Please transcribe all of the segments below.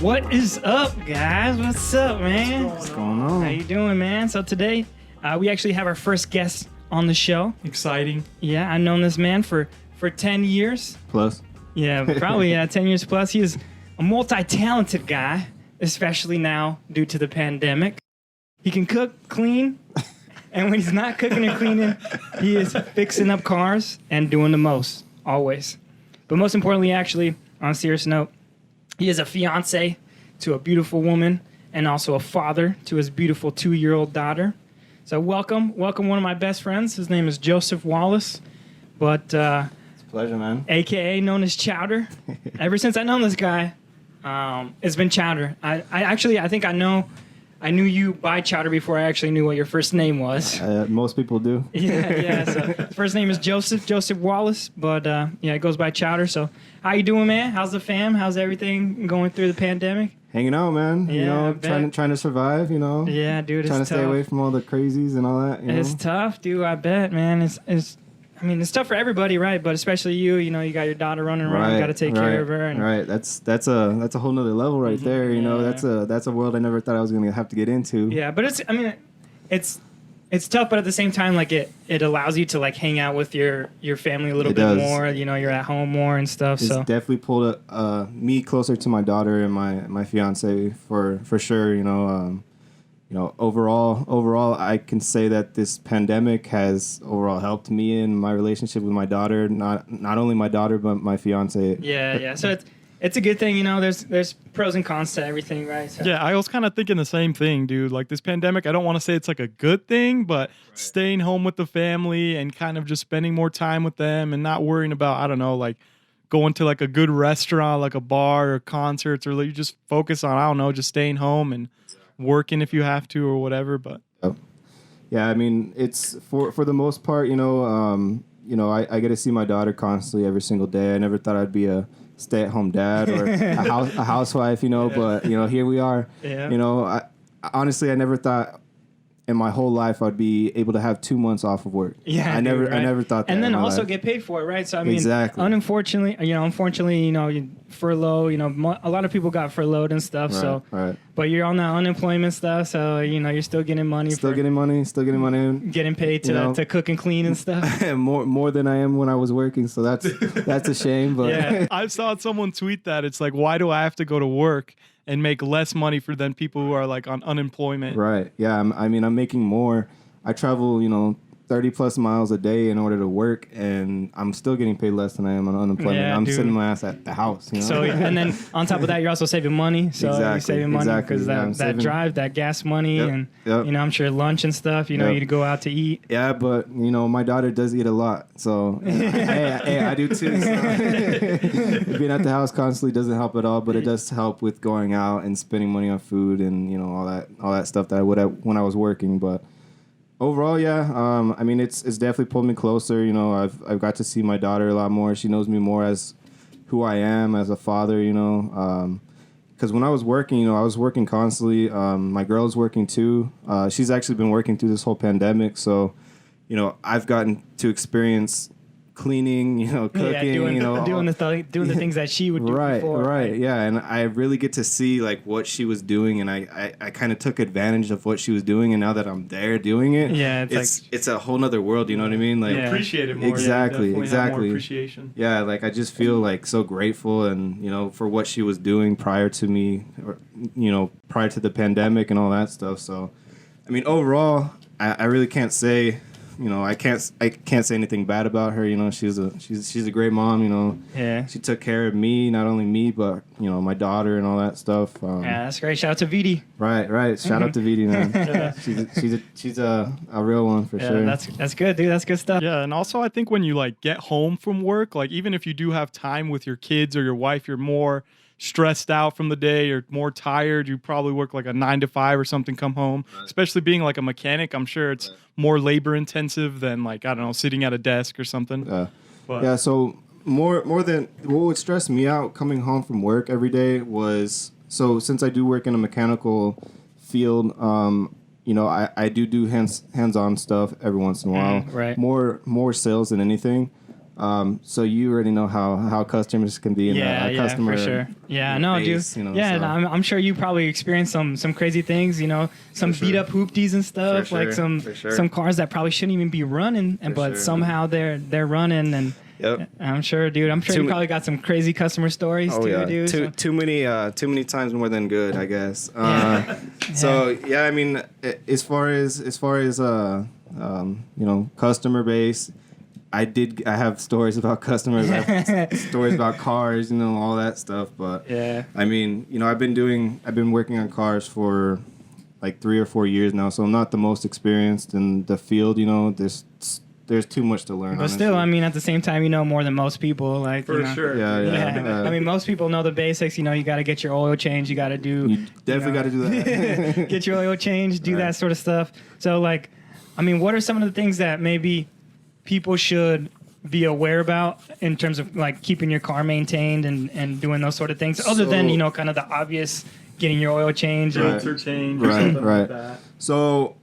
What is up, guys? What's up, man? What's going on? How you doing, man? So today, we actually have our first guest on the show. Exciting. Yeah, I've known this man for 10 years. Plus. Yeah, probably 10 years plus. He is a multi-talented guy, especially now due to the pandemic. He can cook, clean, and when he's not cooking and cleaning, he is fixing up cars and doing the most, always. But most importantly, actually, on a serious note, he is a fiance to a beautiful woman and also a father to his beautiful 2-year-old daughter. So welcome one of my best friends. His name is Joseph Wallace, but It's a pleasure, man. AKA known as Chowder. Ever since I known this guy, it's been Chowder. I think I knew you by Chowder before I actually knew what your first name was. Most people do. Yeah. So his first name is Joseph Wallace, but it goes by Chowder. So how you doing, man? How's the fam? How's everything going through the pandemic? Hanging out, man. Yeah, trying to survive. Yeah, dude, trying to it's stay tough. away from all the crazies and all that. It's tough, dude. I bet, man. It's tough for everybody, right? But especially you. You got your daughter running around. You got to take care of her. And Right. That's a whole nother level right there. That's a world I never thought I was gonna have to get into. Yeah, but it's tough, but at the same time, like it allows you to like hang out with your family a little bit more. You're at home more and stuff. It's so definitely pulled me closer to my daughter and my fiance for sure. Overall, I can say that this pandemic has overall helped me in my relationship with my daughter. Not only my daughter, but my fiance. Yeah. So it's a good thing, There's pros and cons to everything, right? So. Yeah, I was kind of thinking the same thing, dude. Like this pandemic, I don't want to say it's like a good thing, but staying home with the family and kind of just spending more time with them and not worrying about, I don't know, like going to like a good restaurant, like a bar or concerts, or you just focus on, I don't know, just staying home and working if you have to or whatever. But yeah, I mean, it's for the most part, I get to see my daughter constantly every single day. I never thought I'd be a stay-at-home dad or a housewife, but here we are. Yeah. Honestly, I never thought in my whole life I'd be able to have 2 months off of work. Yeah, I never thought that. And then in my also life. get paid for it, right? So I mean, Exactly. unfortunately, furlough. A lot of people got furloughed and stuff. Right, so, right. But you're on that unemployment stuff, so you're still getting money. Getting money. Getting paid to cook and clean and stuff. more than I am when I was working. So that's a shame. But Yeah. I saw someone tweet that it's like, why do I have to go to work and make less money than people who are like on unemployment? Right. Yeah. I'm making more. I travel, 30 plus miles a day in order to work, and I'm still getting paid less than I am on unemployment. Yeah, I'm dude. sitting my ass at the house. So and then on top of that, you're also saving money. So you're Exactly, saving money exactly. because Yeah, I'm that saving- drive, that gas money, Yep, and yep. I'm sure lunch and stuff. Yep. You go out to eat. Yeah, but my daughter does eat a lot, so hey, I do too. So. Being at the house constantly doesn't help at all, but it does help with going out and spending money on food and all that stuff that I would have when I was working. But overall, yeah, it's definitely pulled me closer. I've got to see my daughter a lot more. She knows me more as who I am as a father. Because when I was working, I was working constantly. My girl's working too. She's actually been working through this whole pandemic, so I've gotten to experience cleaning, cooking, doing the things that she would do before. Right, yeah, and I really get to see like what she was doing, and I kind of took advantage of what she was doing, and now that I'm there doing it, Yeah, it's a whole nother world. You know what I mean? Like, Yeah. Appreciate it more. Exactly, Have exactly. more appreciation. yeah, like I just feel like so grateful, and for what she was doing prior to me, or prior to the pandemic and all that stuff. So, overall, I really can't say. I can't say anything bad about her. She's a great mom. Yeah. She took care of me, not only me, but my daughter and all that stuff. Yeah, that's great. Shout out to Vidi. Right. Shout out to Vidi, man. She's a real one for sure. That's good, dude. That's good stuff. Yeah, and also I think when you like get home from work, like even if you do have time with your kids or your wife, you're more stressed out from the day, you're more tired, you probably work like a 9 to 5 or something, come home, especially being like a mechanic. I'm sure it's more labor intensive than like, I don't know, sitting at a desk or something. But Yeah, so more than what would stress me out coming home from work every day was, so since I do work in a mechanical field, I do hands-on stuff every once in a while. Right. More sales than anything. So you already know how customers can be in a customer. For sure. Yeah, no, base, dude. You know, yeah, so. and I'm sure you probably experienced some crazy things. You know, some beat up hoopties and stuff, For like sure. some cars that probably shouldn't even be running, but somehow they're running. And Yep. I'm sure, dude. I'm sure you probably got some crazy customer stories too, dude. Too many times more than good, I guess. So yeah, I mean, as far as you know, customer base, I have stories about customers, I have stories about cars, you know, all that stuff. But yeah, I mean, you know, I've been working on cars for like 3 or 4 years now, so I'm not the most experienced in the field. You know, there's too much to learn. but honestly. still, I mean, at the same time, you know more than most people. Like, For you know. sure. Yeah. I mean, most people know the basics. You know, you got to get your oil change. You got to do. You definitely got to do that. Get your oil change. Do that sort of stuff. So, like, I mean, what are some of the things that maybe people should be aware about in terms of like keeping your car maintained and doing those sort of things, other than, you know, kind of the obvious getting your oil change? Filter change. Or something like that. So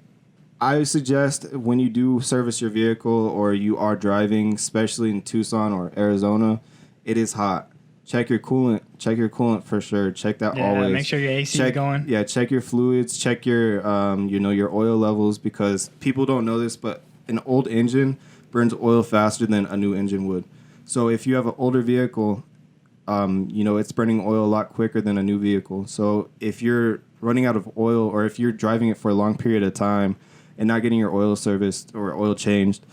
I suggest when you do service your vehicle or you are driving, especially in Tucson or Arizona, it is hot. Check your coolant. Check your coolant for sure. Check that always. Make sure your AC is going. Yeah, check your fluids. Check your you know, your oil levels, because people don't know this, but an old engine burns oil faster than a new engine would. So if you have an older vehicle, you know, it's burning oil a lot quicker than a new vehicle. So if you're running out of oil, or if you're driving it for a long period of time and not getting your oil serviced or oil changed,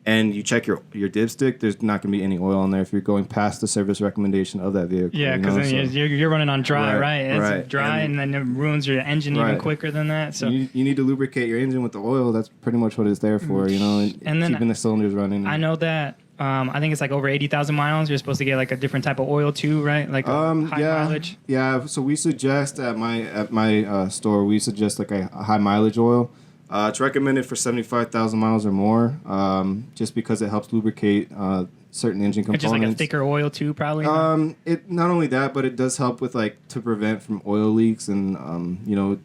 and you check your dipstick, there's not going to be any oil on there if you're going past the service recommendation of that vehicle. Yeah, because then you're running on dry, right? It's dry, and then it ruins your engine even quicker than that. So you need to lubricate your engine with the oil. That's pretty much what it's there for, you know, and then keeping the cylinders running. I know that. I think it's like over 80,000 miles. You're supposed to get like a different type of oil too, right? Like high mileage. Yeah. So we suggest at my store, we suggest like a high mileage oil. It's recommended for 75,000 miles or more, just because it helps lubricate certain engine components. It's just like a thicker oil too, probably. It not only that, but it does help with like to prevent from oil leaks and you know,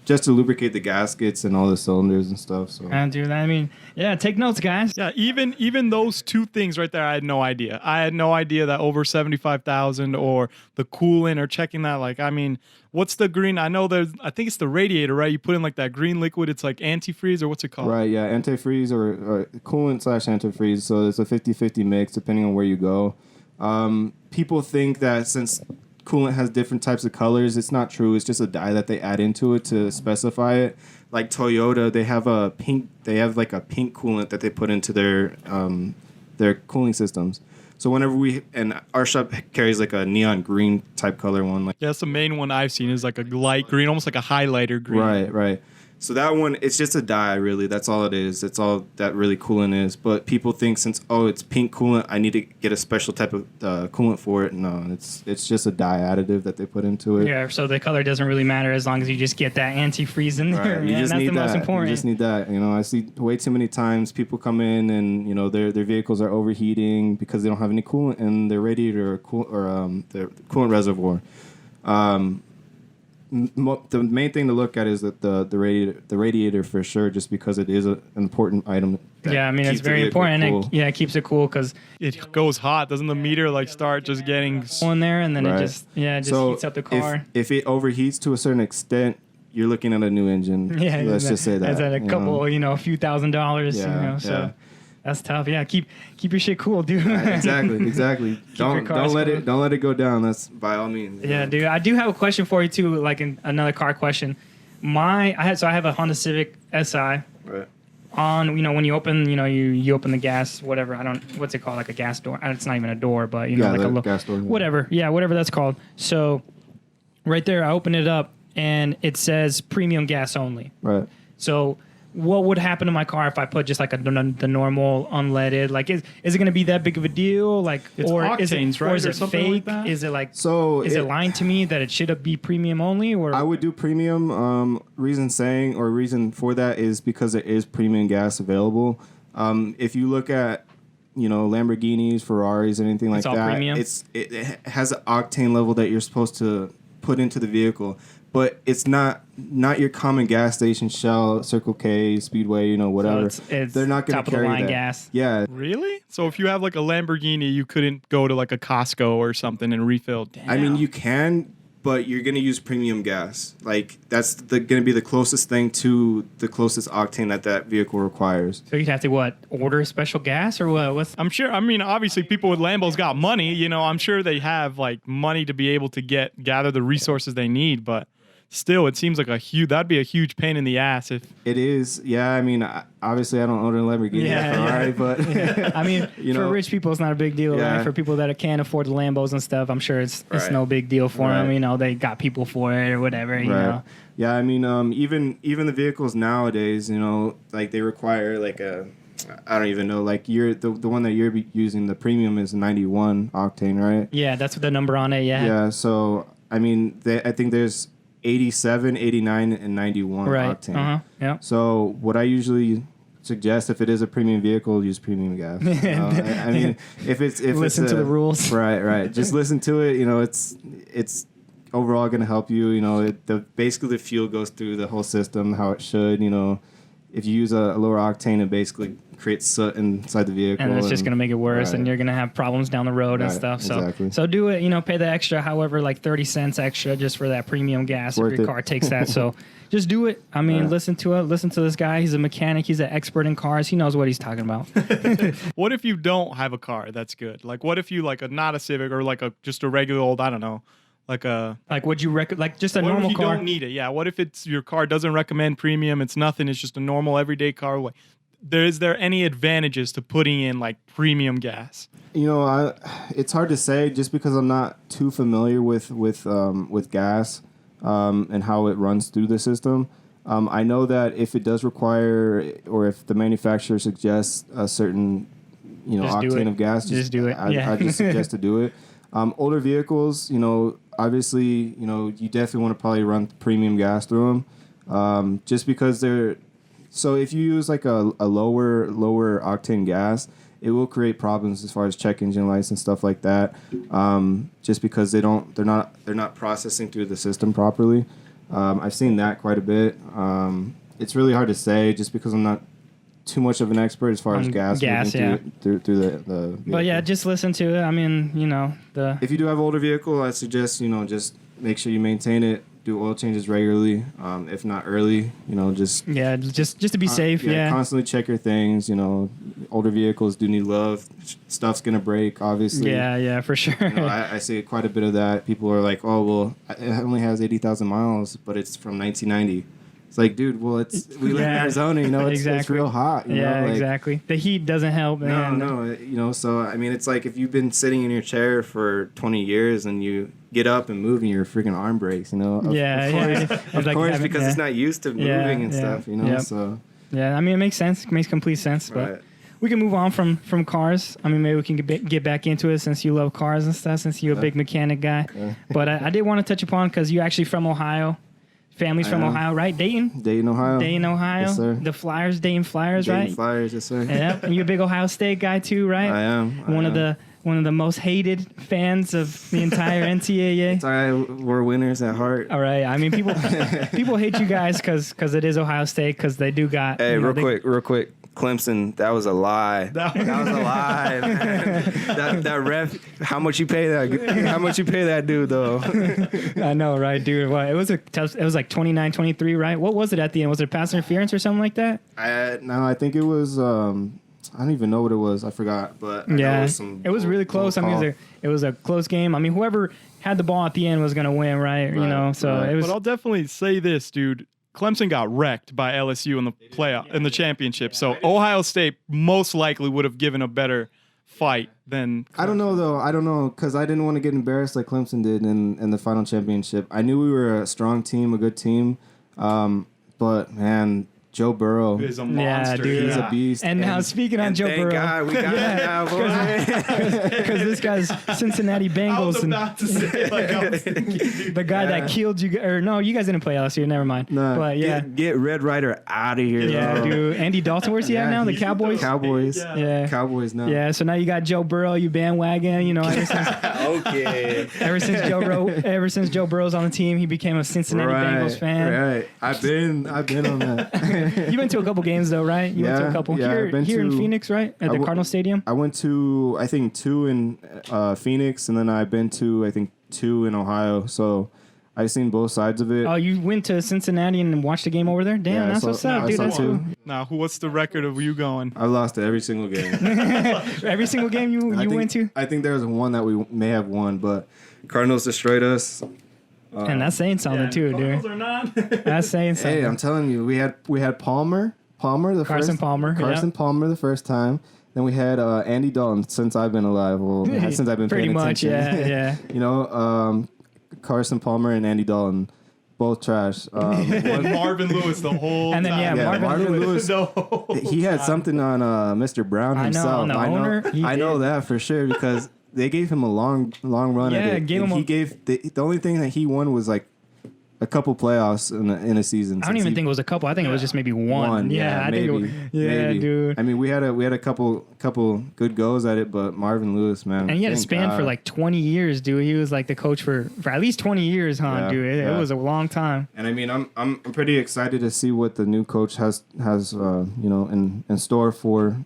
just to lubricate the gaskets and all the cylinders and stuff. So dude, I mean, yeah, take notes, guys. Yeah, even those two things right there, I had no idea. I had no idea that over 75,000 or the coolant or checking that. Like, I mean, what's the green? I think it's the radiator, right? You put in like that green liquid. It's like antifreeze, or what's it called? Right, yeah, antifreeze or coolant / antifreeze. So it's a 50-50 mix depending on where you go. People think that since coolant has different types of colors, it's not true. It's just a dye that they add into it to specify it. Like Toyota, they have like a pink coolant that they put into their cooling systems. So whenever and our shop carries like a neon green type color one. Like, yeah, that's the main one I've seen, is like a light green, almost like a highlighter green. Right. So that one, it's just a dye, really. That's all it is. That's all that really coolant is. But people think since, it's pink coolant, I need to get a special type of coolant for it. No, it's just a dye additive that they put into it. Yeah, so the color doesn't really matter as long as you just get that antifreeze in there. Right. That's the most important. You just need that. You know, I see way too many times people come in and, you know, their vehicles are overheating because they don't have any coolant in their radiator or their coolant reservoir. The main thing to look at is that the radiator for sure, just because it is an important item. Yeah, I mean, it's very important. Cool. It keeps it cool because it goes hot. Doesn't the meter like start just getting in there, and then it just heats up the car. If it overheats to a certain extent, you're looking at a new engine. Yeah, let's just say that. That's at a couple, a few $1,000s. Yeah, so that's tough. Yeah, keep your shit cool, dude. Exactly. Don't let it go down. That's by all means. Yeah, dude. I do have a question for you too, like another car question. I have a Honda Civic Si. Right. When you open, you open the gas, whatever. What's it called? Like a gas door. It's not even a door, but like a gas door. Whatever. Yeah, whatever that's called. So, right there, I open it up and it says premium gas only. Right. So, what would happen to my car if I put just like the normal unleaded? Like, is it going to be that big of a deal? Like, it's octanes, right? Or is it fake? Like that? Is it like is it lying to me that it should be premium only? Or I would do premium. Reason for that is because there is premium gas available. If you look at Lamborghinis, Ferraris, anything like that, premium? it has an octane level that you're supposed to put into the vehicle. But it's not your common gas station, Shell, Circle K, Speedway, you know, whatever. So it's they're not going top to of the carry line that. gas. Yeah. Really? So if you have like a Lamborghini, you couldn't go to like a Costco or something and refill. Damn. I mean, you can, but you're going to use premium gas. Like, that's going to be the closest thing to the closest octane that vehicle requires. So you'd have to, order special gas or what? What's I'm sure. I mean, obviously, people with Lambos got money. You know, I'm sure they have like money to be able to gather the resources they need. But still, it seems like that'd be a huge pain in the ass if. It is. Yeah, I mean, obviously, I don't own a Lamborghini or Ferrari, but I mean, you for know, rich people, it's not a big deal. Yeah. Right? For people that can't afford the Lambos and stuff, I'm sure it's Right. no big deal for them. Right. You know, they got people for it or whatever. You know. Yeah, I mean, even the vehicles nowadays, you know, like they require like I don't even know, like the one that you're using, the premium is 91 octane, right? Yeah, that's the number on it. Yeah. Yeah. So I mean, I think there's 87, 89, and 91 Right. octane. Yeah. So what I usually suggest, if it is a premium vehicle, use premium gas. I mean, if Listen it's to the rules. Right. Just listen to it. You know, it's overall going to help you. You know, basically the fuel goes through the whole system how it should. You know, if you use a lower octane, it basically creates soot inside the vehicle, And it's just going to make it worse, Right. and you're going to have problems down the road and Right, stuff. So, exactly. so do it. You know, pay the extra, however, like 30 cents extra just for that premium gas if Worth your it. car takes that. So, just do it. I mean, Yeah. listen to it. Listen to this guy. He's a mechanic. He's an expert in cars. He knows what he's talking about. What if you don't have a car that's good? Like, what if you like not a Civic or like just a regular old, I don't know, like a. Like, would you like just a What normal if you car? don't need it? Yeah. What if your car doesn't recommend premium? It's nothing. It's just a normal everyday car. Like, is there any advantages to putting in like premium gas? You know, it's hard to say just because I'm not too familiar with gas and how it runs through the system. I know that if it does require, or if the manufacturer suggests a certain, Just do octane it. of gas, Just do it. I just suggest to do it. Older vehicles, obviously, you definitely want to probably run premium gas through them, just because they're. So if you use like a lower octane gas, it will create problems as far as check engine lights and stuff like that. Just because they're not processing through the system properly. I've seen that quite a bit. It's really hard to say just because I'm not too much of an expert as far as gas moving through the vehicle. But yeah, just listen to it. I mean, If you do have an older vehicle, I suggest just make sure you maintain it. Do oil changes regularly, if not early. Just to be safe. Yeah. Constantly check your things. Older vehicles do need love. Stuff's gonna break, obviously. Yeah, for sure. I see quite a bit of that. People are like, "Oh, well, it only has 80,000 miles, but it's from 1990." It's like, dude, well, we live in Arizona. It's real hot. Exactly. The heat doesn't help. No. So I mean, it's like if you've been sitting in your chair for 20 years and you get up and move and your freaking arm breaks, Of course, because it's not used to moving and stuff, Yep. So yeah, I mean, it makes sense. It makes complete sense. But right. we can move on from cars. I mean, maybe we can get back into it since you love cars and stuff. Since you're a big mechanic guy. Yeah. But I did want to touch upon because you're actually from Ohio. Family's from Ohio, right? Dayton, Ohio. Yes, sir. The Flyers, Dayton Flyers, Dayton right? Flyers, yes, sir. Yeah, and you're a big Ohio State guy too, right? I am. One of the most hated fans of the entire NCAA. It's all right. We're winners at heart. All right. I mean, people hate you guys because it is Ohio State because they do got. Hey, real quick. Clemson, that was a lie. That was a lie, man. That ref, how much you pay that dude though? I know, right, dude? Well, it was like 29-23, right? What was it at the end? Was it pass interference or something like that? No, I think it was. I don't even know what it was. I forgot, but I know it was really close. I mean, it was a close game. I mean, whoever had the ball at the end was going to win, right? So it was. But I'll definitely say this, dude. Clemson got wrecked by LSU in the playoff in the championship. So Ohio State most likely would have given a better fight than Clemson. I don't know though. I don't know because I didn't want to get embarrassed like Clemson did in the final championship. I knew we were a strong team, a good team, but man, Joe Burrow. Is a monster. dude. He's a beast. And now speaking on Joe thank Burrow, God we got it now, boy. because this guy's Cincinnati I Bengals, was about to say, like, I was thinking, dude. the guy that killed you. Or no, you guys didn't play last year. Never mind. Nah, But yeah, get Red Ryder out of here. yeah, bro. dude. Andy Dalton, where's he at now? The he's Cowboys. Cowboys. Yeah. Cowboys now. Yeah, so now you got Joe Burrow, you bandwagon, you know, Okay. ever since Joe Burrow's on the team, he became a Cincinnati Bengals fan. Right. I've been on that. You've been to a couple games though, right? You went to a couple I've been here in to- Phoenix, right? At the Cardinal Stadium? I went to I think 2 in Phoenix, and then I've been to I think 2 in Ohio. So I've seen both sides of it. Oh, you went to Cincinnati and watched the game over there? Damn, Yeah, that's so- what's up, I dude. saw That's two. cool. Now, what's the record of you going? I lost every single game. Every single game you went to? I think there was one that we may have won, but Cardinals destroyed us. And that's saying something too, dude. Or not? That's saying something. Hey, I'm telling you, we had Palmer the Carson first Palmer, Carson yeah. Palmer the first time. Then we had Andy Dalton since I've been alive. Well, since I've been Pretty paying much, attention. yeah. You know, Carson Palmer and Andy Dalton, both trash. And Marvin Lewis the whole And then, time. yeah, Yeah, Marvin Lewis. The whole He had time. something on Mr. Brown I know, himself. on the owner, he I know did. that for sure because they gave him a long run Yeah, at it. gave And him he gave the only thing that he won was like a couple playoffs in a season. I don't even think it was a couple. I think it was just maybe one. Yeah, I maybe, think it was, yeah, maybe. dude. I mean, we had a couple good goes at it, but Marvin Lewis, man, And he had a thank span for God. like 20 years, dude. He was like the coach for at least 20 years, huh, Yeah, dude? It yeah. was a long time. And I mean, I'm pretty excited to see what the new coach has in store for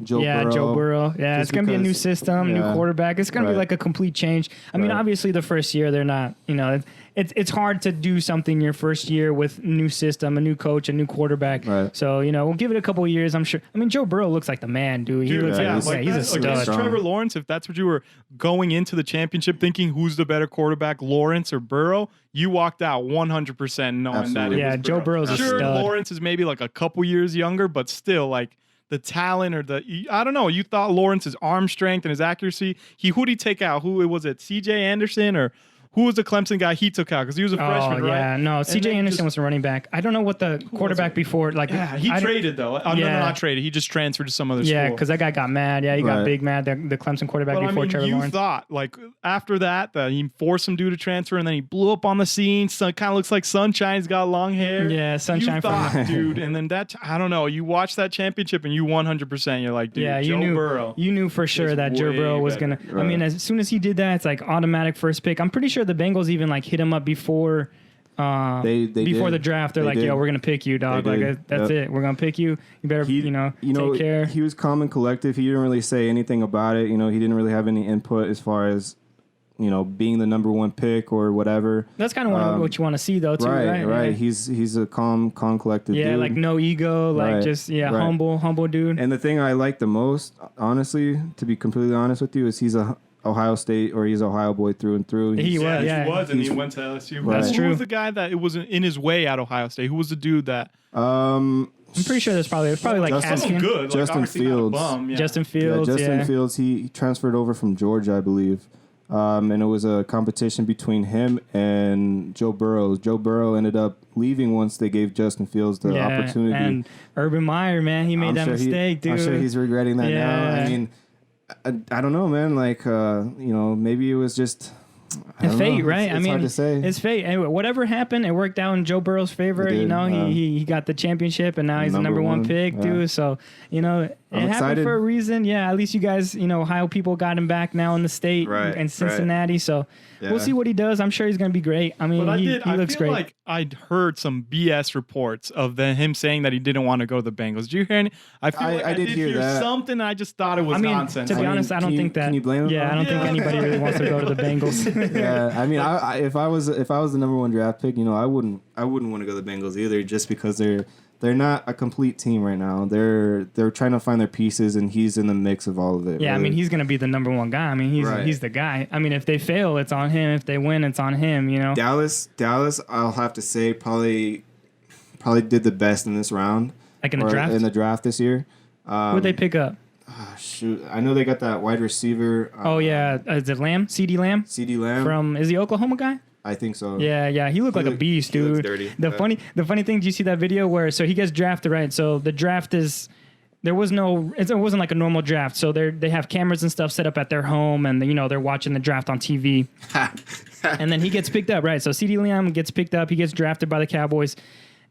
Joe Burrow. Joe Burrow. Yeah, Just it's gonna be a new because- system, new yeah. quarterback. It's gonna be Right. like a complete change. I mean, Right. obviously the first year they're not. You know, it's hard to do something your first year with new system, a new coach, a new quarterback. Right. So we'll give it a couple of years. I'm sure. I mean, Joe Burrow looks like the man, dude. He Dude, looks yeah, like like he's a that, stud. against Strong. Trevor Lawrence, if that's what you were going into the championship thinking, who's the better quarterback, Lawrence or Burrow, you walked out 100% knowing Absolutely. that it Yeah, was Joe Burrow. Burrow's a Sure, stud. Lawrence is maybe like a couple years younger, but still, like the talent or I don't know. You thought Lawrence's arm strength and his accuracy. Who'd he take out? Who was it? C.J. Anderson or who was the Clemson guy he took out? Because he was a freshman, right? yeah, no. C.J. then Anderson just- was a running back. I don't know what the quarterback before. Like, Yeah, he I don't- traded though. No, Yeah. not traded. He just transferred to some other Yeah, school. because that guy got mad. Yeah, he got Right. big mad. The Clemson quarterback But before I mean, Trevor you Lawrence. thought like after that he forced some dude to transfer, and then he blew up on the scene. So kind of looks like Sunshine. He's got long hair. Yeah, Sunshine You from- thought, dude, and then I don't know. You watch that championship, and you 100%. You're like, dude, Yeah, Joe you knew. Burrow. You knew for sure is that Joe way Burrow was better. gonna. I mean, as soon as he did that, it's like automatic first pick. I'm pretty sure the Bengals even like hit him up before. They Before did. the draft, they're They like, did. "Yo, we're gonna pick you, dog. They Like did. that's Yep. it. We're gonna pick you. You better, take care." He was calm and collective. He didn't really say anything about it. He didn't really have any input as far as being the number one pick or whatever. That's kind of what you want to see, though, too, right? Right. Yeah. He's a calm, collective Yeah, dude. like no ego, like Right, just right. humble dude. And the thing I like the most, honestly, to be completely honest with you, is he's a Ohio State or he's Ohio boy through and through. He was, yeah. he was, and he He's- went to LSU. Right. That's Who true. was the guy that it was in his way at Ohio State? Who was the dude that? I'm pretty sure it's probably like Justin- asking Good, like, Justin obviously not a Fields. bum, yeah. Justin Fields. Justin Yeah, Fields. He transferred over from Georgia, I believe. And it was a competition between him and Joe Burrow. Joe Burrow ended up leaving once they gave Justin Fields the Yeah, opportunity. And Urban Meyer, man, he made I'm that sure mistake, dude. I'm sure he's regretting that now. Yeah. I mean, I don't know, man. Like, maybe it was just I don't fate, know. right? It's I mean, hard to say. it's fate. Anyway, whatever happened, it worked out in Joe Burrow's favor. It did, He got the championship, and now he's the number one pick, yeah. dude. So, it happened excited. for a reason. Yeah, at least you guys, Ohio people got him back now in the state Right, and Cincinnati. So Yeah. we'll see what he does. I'm sure he's going to be great. I mean, But he I looks feel great. like I'd heard some BS reports of him saying that he didn't want to go to the Bengals. Did you hear any? I feel like I did hear that. something. I just thought it was I mean, nonsense. to be I mean, honest, I can don't you- think that. can you blame him? Yeah, I don't think Yeah. anybody really wants to go to the Bengals. Yeah, I mean, if I was the number one draft pick, I wouldn't want to go to the Bengals either, just because they're not a complete team right now. They're trying to find their pieces, and he's in the mix of all of it. Yeah, I really. mean, he's going to be the number one guy. I mean, Right. he's the guy. I mean, if they fail, it's on him. If they win, it's on him, Dallas. I'll have to say probably did the best in this round. Like in the or draft? In the draft this year. Who'd they pick up? Shoot, I know they got that wide receiver. Oh, yeah. Is it Lamb? CD Lamb? CD Lamb. Is he Oklahoma guy? I think so. Yeah. He looked like a beast, he looks dude. dirty. The funny thing, do you see that video where so he gets drafted, right? So the draft is it wasn't like a normal draft. So they have cameras and stuff set up at their home, and they're watching the draft on TV. And then he gets picked up, right? So CeeDee Lamb gets picked up. He gets drafted by the Cowboys.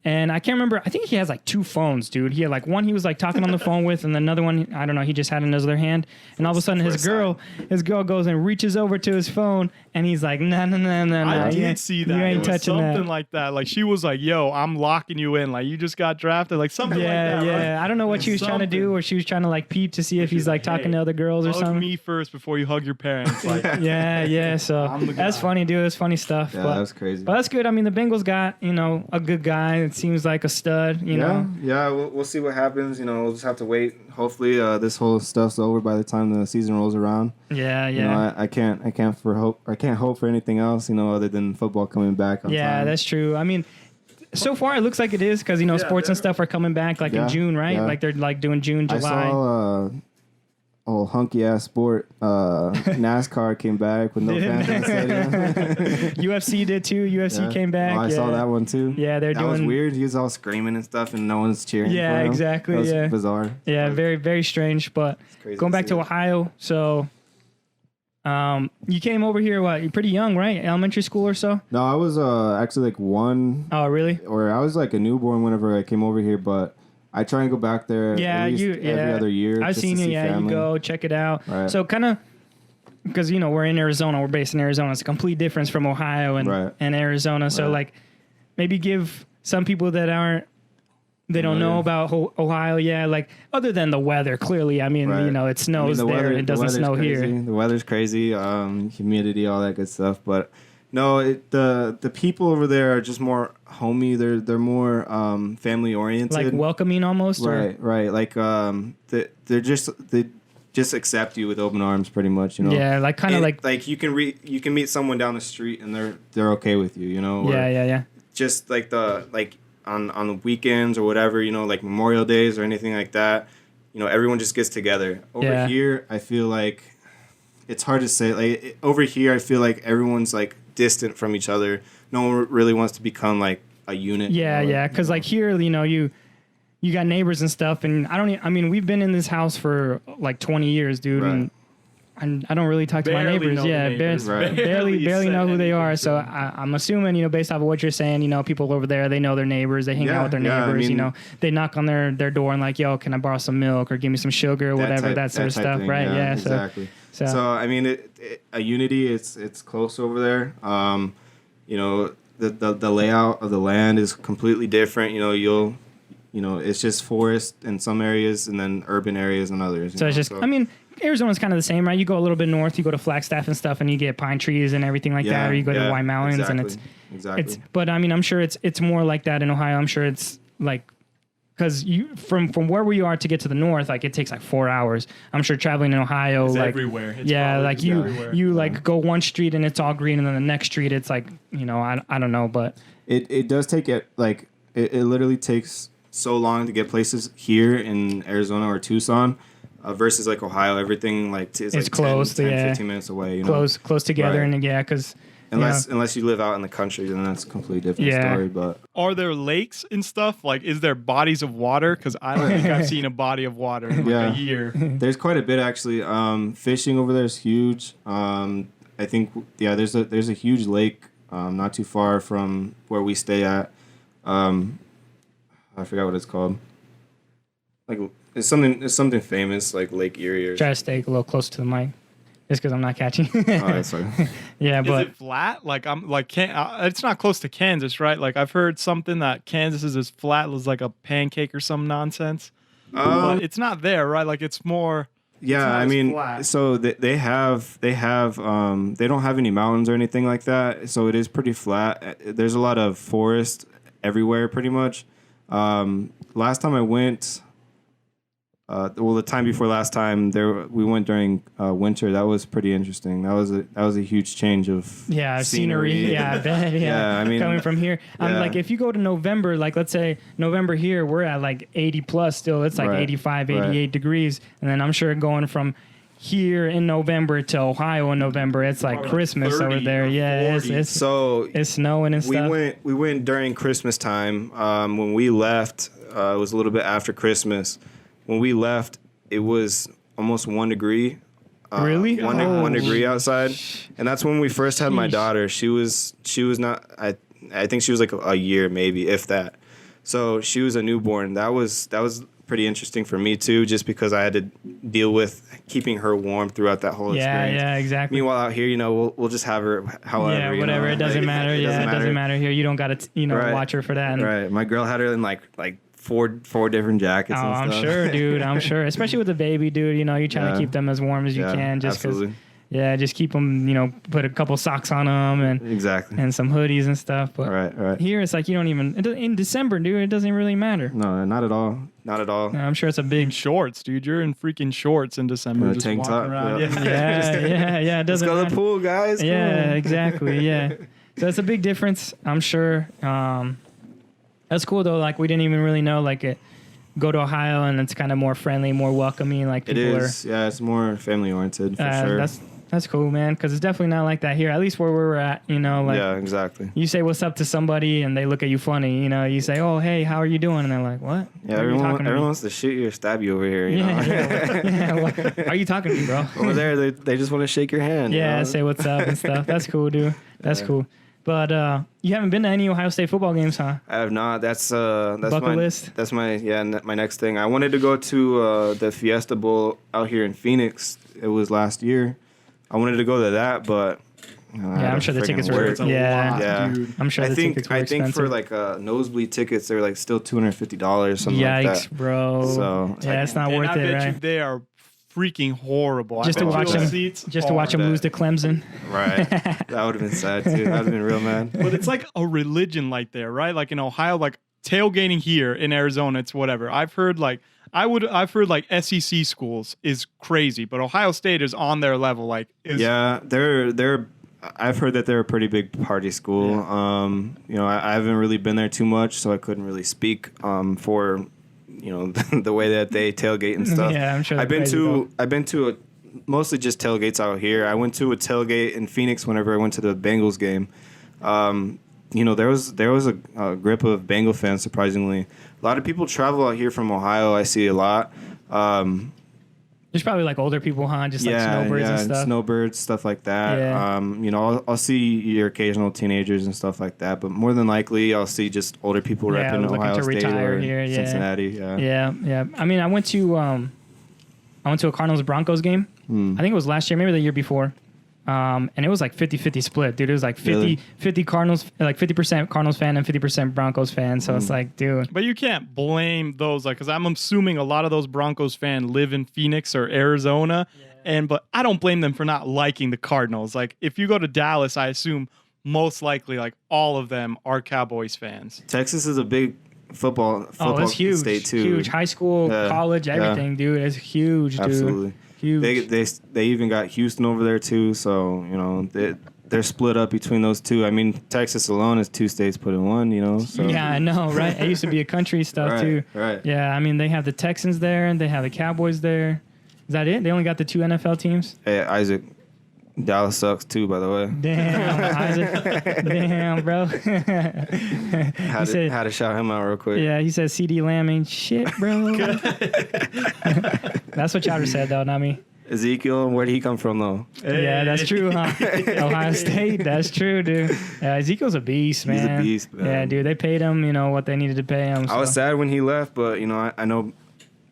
And I can't remember. I think he has like 2 phones, dude. He had like one he was like talking on the phone with, and another one, I don't know, he just had in his other hand. And all of a sudden, his girl goes and reaches over to his phone, and he's like, no. I did see that. You ain't It was touching that. something like that. Like she was like, "Yo, I'm locking you in. Like you just got drafted. Like something like that." Yeah. Right? I don't know what she was trying to do, or she was trying to like peep to see if he's like talking to other girls or Hug something. me first before you hug your parents. Like, Yeah. So I'm the that's guy. funny, dude. That's funny stuff. Yeah, but, that was crazy. But that's good. I mean, the Bengals got a good guy. It seems like a stud. You know. Yeah, we'll see what happens. We'll just have to wait. Hopefully, this whole stuff's over by the time the season rolls around. Yeah. I can't hope for anything else. Other than football coming back on time. That's true. I mean, so far it looks like it is because sports and stuff are coming back like in June, right? Yeah. Like they're like doing June, I July. saw hunky ass sport. NASCAR came back with no fans in the stadium. UFC did too. UFC came back. Oh, I saw that one too. Yeah, that was weird. He was all screaming and stuff, and no one's cheering. Yeah, for him. exactly. That was bizarre. Yeah, very very strange. But crazy going to back see to that. Ohio, so you came over here. What? You're pretty young, right? Elementary school or so. No, I was actually like one, Oh, really? or I was like a newborn whenever I came over here, but I try and go back there Yeah, at least every other year. I've just seen to you. see Yeah, family. you go check it out. Right. So kind of because we're in Arizona. We're based in Arizona. It's a complete difference from Ohio and Arizona. So like maybe give some people that don't know about Ohio. Yeah, like other than the weather. Clearly, I mean, it snows the there weather- and it doesn't the snow weather's here. crazy. The weather's crazy, humidity, all that good stuff. But no, the people over there are just more homey. They're more family oriented, Like welcoming almost. Or? Right. Like they just accept you with open arms, pretty much. Yeah, like kind of like you can meet someone down the street and they're okay with you. Or Yeah. just like on the weekends or whatever, like Memorial Days or anything like that, everyone just gets together. Over here, I feel like it's hard to say. Like over here, I feel like everyone's like distant from each other. No one really wants to become like a unit. Yeah. Because like here, you got neighbors and stuff, and I mean, we've been in this house for like 20 years, dude, Right. and I don't really talk to my Barely neighbors. know the Yeah, neighbors. Right. barely know who they are. anything So to them. I'm assuming, based off of what you're saying, people over there, they know their neighbors, they hang out with their Yeah, I neighbors, mean- they knock on their door and like, yo, can I borrow some milk or give me some sugar or whatever, that sort of type stuff, thing, right? Yeah, exactly. So I mean, a unity. It's close over there. The layout of the land is completely different. It's just forest in some areas and then urban areas in others. So it's just, I mean, Arizona's kind of the same, right? You go a little bit north, you go to Flagstaff and stuff, and you get pine trees and everything like that, or you go to White Mountains, and exactly. But I mean, I'm sure it's more like that in Ohio. I'm sure it's like, because from where we are to get to the north, like it takes like 4 hours. I'm sure traveling in Ohio, It's like everywhere. It's yeah, probably like just everywhere. you like go one street and it's all green, and then the next street it's like I don't know, but It does take it like it literally takes so long to get places here in Arizona or Tucson versus like Ohio. Everything like is It's like close, 10, yeah. 15 minutes away. close together, Right. and yeah, because Unless you live out in the country, then that's a completely different story. But Are there lakes and stuff? Like, is there bodies of water? Because I don't think I've seen a body of water in like a year. there's quite a bit actually. Fishing over there is huge. I think there's a huge lake not too far from where we stay at. I forgot what it's called. Like it's something famous like Lake Erie or try to stay a little close to the mic, just because I'm not catching. it's like, Yeah, Is but it flat? Like it's not close to Kansas, right? Like I've heard something that Kansas is as flat as like a pancake or some nonsense. But it's not there, right? Like it's more. yeah, not I as mean, flat. so they don't have any mountains or anything like that, so it is pretty flat. There's a lot of forest everywhere, pretty much. Last time I went, the time before last time, we went during winter. That was pretty interesting. That was a huge change of scenery. Yeah, I bet. Yeah. Yeah, I mean, coming from here, I'm yeah. like, if you go to November, like let's say November here, we're at like 80 plus still. It's like Right, 85, right. 88 degrees, and then I'm sure going from here in November to Ohio in November, it's like Christmas over there. Yeah, it's snowing and stuff. We went during Christmas time. When we left, it was a little bit after Christmas. When we left, it was almost 1 degree. Really? One degree outside, and that's when we first had my daughter. She was not. I think she was like a year, maybe, if that. So she was a newborn. That was pretty interesting for me too, just because I had to deal with keeping her warm throughout that whole experience. Yeah, exactly. Meanwhile, out here, we'll just have her however. Yeah, whatever. It doesn't matter. It doesn't matter here. You don't got to watch her for that. Right. My girl had her in like four different jackets. Oh, and stuff. I'm sure, dude. I'm sure. Especially with the baby, dude. You're trying to keep them as warm as you can, just because. Yeah, just keep them. Put a couple socks on them and some hoodies and stuff. But right. Here it's like you don't even in December, dude. It doesn't really matter. No, not at all. Not at all. I'm sure it's a big shorts, dude. You're in freaking shorts in December. Just tank top. around. Yeah. It doesn't. Let's go to matter. the pool, guys. Yeah, exactly. Yeah. So it's a big difference, I'm sure. That's cool though. Like we didn't even really know go to Ohio and it's kind of more friendly, more welcoming. Like people it is. Yeah, it's more family oriented for sure. That's cool, man. Because it's definitely not like that here. At least where we're at, yeah, exactly. You say what's up to somebody and they look at you funny. You say, "Oh, hey, how are you doing?" And they're like, "What?" Yeah, everyone wants to shoot you or stab you over here. Yeah. What are you talking to me, bro? Over there, they just want to shake your hand. Yeah, say what's up and stuff. That's cool, dude. That's cool. But you haven't been to any Ohio State football games, huh? I have not. That's bucket list. That's my next thing. I wanted to go to the Fiesta Bowl out here in Phoenix. It was last year. I wanted to go to that, but I'm sure the tickets were dude. I'm sure the tickets were expensive. I think for like nosebleed tickets, they're like still $250, something like that. Yikes, bro. So it's not worth it, right? They are freaking horrible. Just to watch them lose to Clemson. Right. That would have been sad too. That would have been real mad. But it's like a religion, like there, right? Like in Ohio, like tailgating here in Arizona, it's whatever. I've heard like SEC schools is crazy, but Ohio State is on their level. They're. I've heard that they're a pretty big party school. Yeah. I haven't really been there too much, so I couldn't really speak for the way that they tailgate and stuff. Yeah, I'm sure. I've been to mostly just tailgates out here. I went to a tailgate in Phoenix whenever I went to the Bengals game. There was a grip of Bengal fans, surprisingly. A lot of people travel out here from Ohio. I see a lot. There's probably like older people, huh? Just like snowbirds and stuff. Snowbirds, stuff like that. Yeah. I'll see your occasional teenagers and stuff like that, but more than likely, I'll see just older people repping Ohio State or here, Cincinnati. Yeah. I mean, I went to a Cardinals Broncos game. I think it was last year, maybe the year before. And it was like 50-50 split, dude. It was like 50 Cardinals, like 50% Cardinals fan and 50% Broncos fan. So it's like, dude. But you can't blame those, like, because I'm assuming a lot of those Broncos fans live in Phoenix or Arizona, but I don't blame them for not liking the Cardinals. Like, if you go to Dallas, I assume most likely, like, all of them are Cowboys fans. Texas is a big football it's huge, state too. Huge, high school, college, everything, dude. It's huge, dude. Absolutely. Huge. They even got Houston over there too, so they're split up between those two. I mean, Texas alone is 2 states put in one, so. Yeah, I know, right? It used to be a country stuff too. Right. Yeah, I mean, they have the Texans there and they have the Cowboys there. Is that it? They only got the 2 NFL teams? Hey, Isaac, Dallas sucks too, by the way. Damn, Isaac. Damn, bro. Had to shout him out real quick. Yeah, he said CD Lamb ain't shit, bro. That's what Chowder said, though, not me. Ezekiel, where did he come from, though? Yeah, that's true, huh? Ohio State, that's true, dude. Yeah, Ezekiel's a beast, man. He's a beast, man. Yeah, dude, they paid him, what they needed to pay him. So. I was sad when he left, but, I know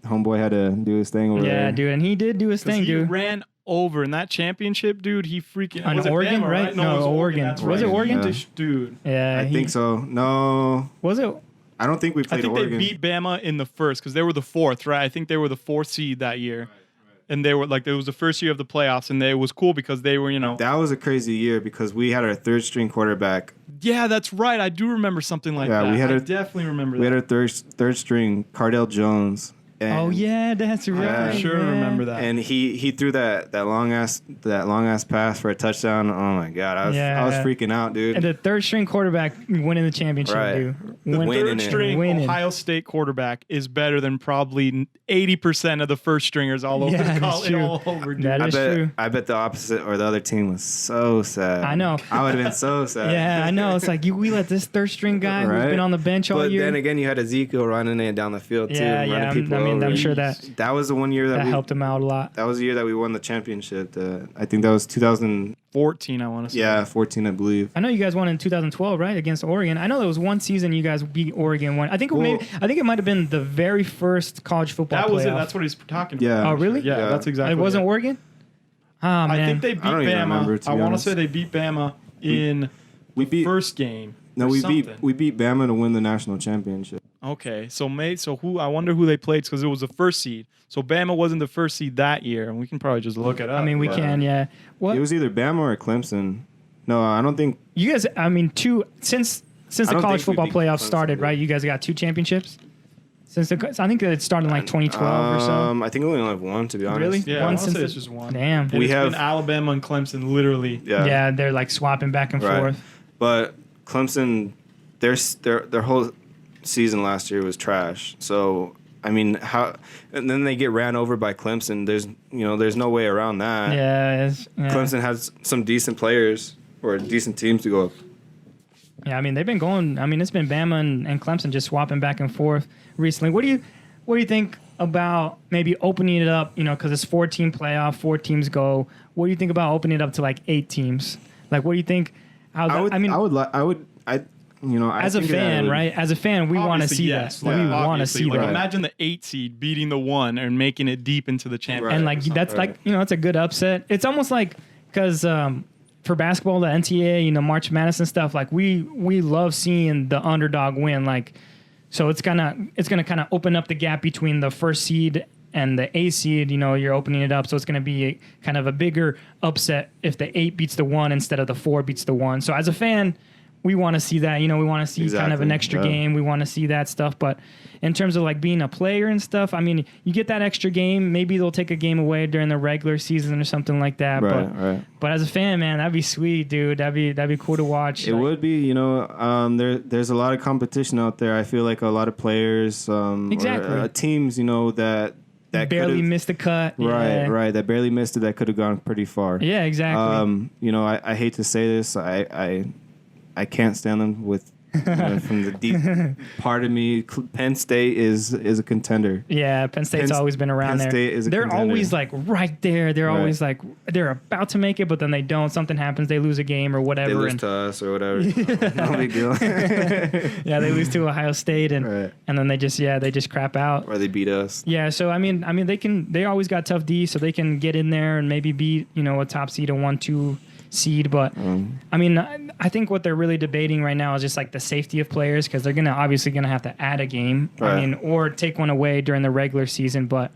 homeboy had to do his thing over there. Yeah, dude, and he did do his thing, dude. He ran over in that championship, dude. He freaking on Oregon, right? No, Oregon. Was it Oregon? Yeah. Dude. Yeah, I think so. No. Was it? I don't think we played Oregon. They beat Bama in the first because they were the 4th, right? I think they were the 4th seed that year. Right. And they were like, it was the first year of the playoffs, and it was cool because they were, That was a crazy year because we had our 3rd string quarterback. Yeah, that's right. I do remember something like that. I definitely remember that. We had our third string, Cardell Jones, And, Oh yeah, that's right. I sure man. remember that. And he threw that long ass pass for a touchdown. Oh my god, I was freaking out, dude. And the third string quarterback winning the championship, Right. dude. Winning Third it. string Winning. Ohio State quarterback is better than probably 80% of the first stringers all over Yeah, the that's college. true. All over, dude. That is true. I bet the opposite or the other team was so sad. I know. I would have been so sad. Yeah, I know. It's like we let this third string guy who's Right? been on the bench all But year. then again, you had Ezekiel running it down the field too, Yeah, running yeah, people I mean, over. I'm sure that was the one year that helped him out a lot. That was the year that we won the championship. I think that was 2000. 14, I want to say. Yeah, 14, I believe. I know you guys won in 2012, right, against Oregon. I know there was one season you guys beat Oregon. I think it might have been the very first college football That was it. playoff. That's what he's talking Yeah. about. Oh, really? Yeah, that's exactly It wasn't it. Oregon? Ah, man. I think they beat I don't even remember, Bama. to I be want to honest. say they beat Bama in We the beat first game. No, or we something. beat Bama to win the national championship. Okay, so who? I wonder who they played because it was the first seed. So Bama wasn't the first seed that year, and we can probably just look it up. I mean, we can, yeah. What? It was either Bama or Clemson. No, I don't think. You guys, I mean, since the don't college think we football beat playoff Clemson, started, yeah. right? You guys got 2 championships? I think it started in like 2012 or so. I think we only have one, to be honest. Really? Yeah, One I want since to say the- it's just one. Damn. And We it's have- been Alabama and Clemson, literally. Yeah, they're like swapping back and Right. forth. But Clemson, their whole season last year was trash. So I mean, and then they get ran over by Clemson. There's no way around that. Yeah. Clemson has some decent players or decent teams to go up. Yeah, I mean, they've been going. I mean, it's been Bama and Clemson just swapping back and forth recently. What do you think about maybe opening it up? Because it's 4-team playoff, 4 teams go. What do you think about opening it up to like 8 teams? Like, what do you think? As a fan, right? As a fan, we want to Obviously, see yes. that. We want to see Like, that. imagine the 8 seed beating the 1 and making it deep into the championship. And like that's like it's a good upset. It's almost like because for basketball, the NCAA, March Madness and stuff. Like we love seeing the underdog win. Like so it's gonna kind of open up the gap between the first seed and the A seed. You're opening it up, so it's gonna be kind of a bigger upset if the 8 beats the 1 instead of the 4 beats the 1. So as a fan, we want to see that. We want to see kind of an extra game. We want to see that stuff. But in terms of like being a player and stuff, I mean, you get that extra game. Maybe they'll take a game away during the regular season or something like that. Right. But as a fan, man, that'd be sweet, dude. That'd be cool to watch. It would be, there's a lot of competition out there. I feel like a lot of players, Exactly. or, teams, that barely could've- missed the cut. Right, Yeah. right. That barely missed it. That could have gone pretty far. Yeah, exactly. I hate to say this. I can't stand them with from the deep part of me. Penn State is a contender. Yeah, Penn State's always been around Penn there. State is a They're contender. always like right there. They're Right. always like they're about to make it, but then they don't. Something happens. They lose a game or whatever. They lose and to us or whatever. No big deal. yeah, they lose to Ohio State and Right. and then they just crap out. Or they beat us. Yeah, so I mean they always got tough D, so they can get in there and maybe beat a top seed, a 1-2 seed. But I mean, I think what they're really debating right now is just like the safety of players because they're obviously gonna have to add a game. Right. I mean, or take one away during the regular season. But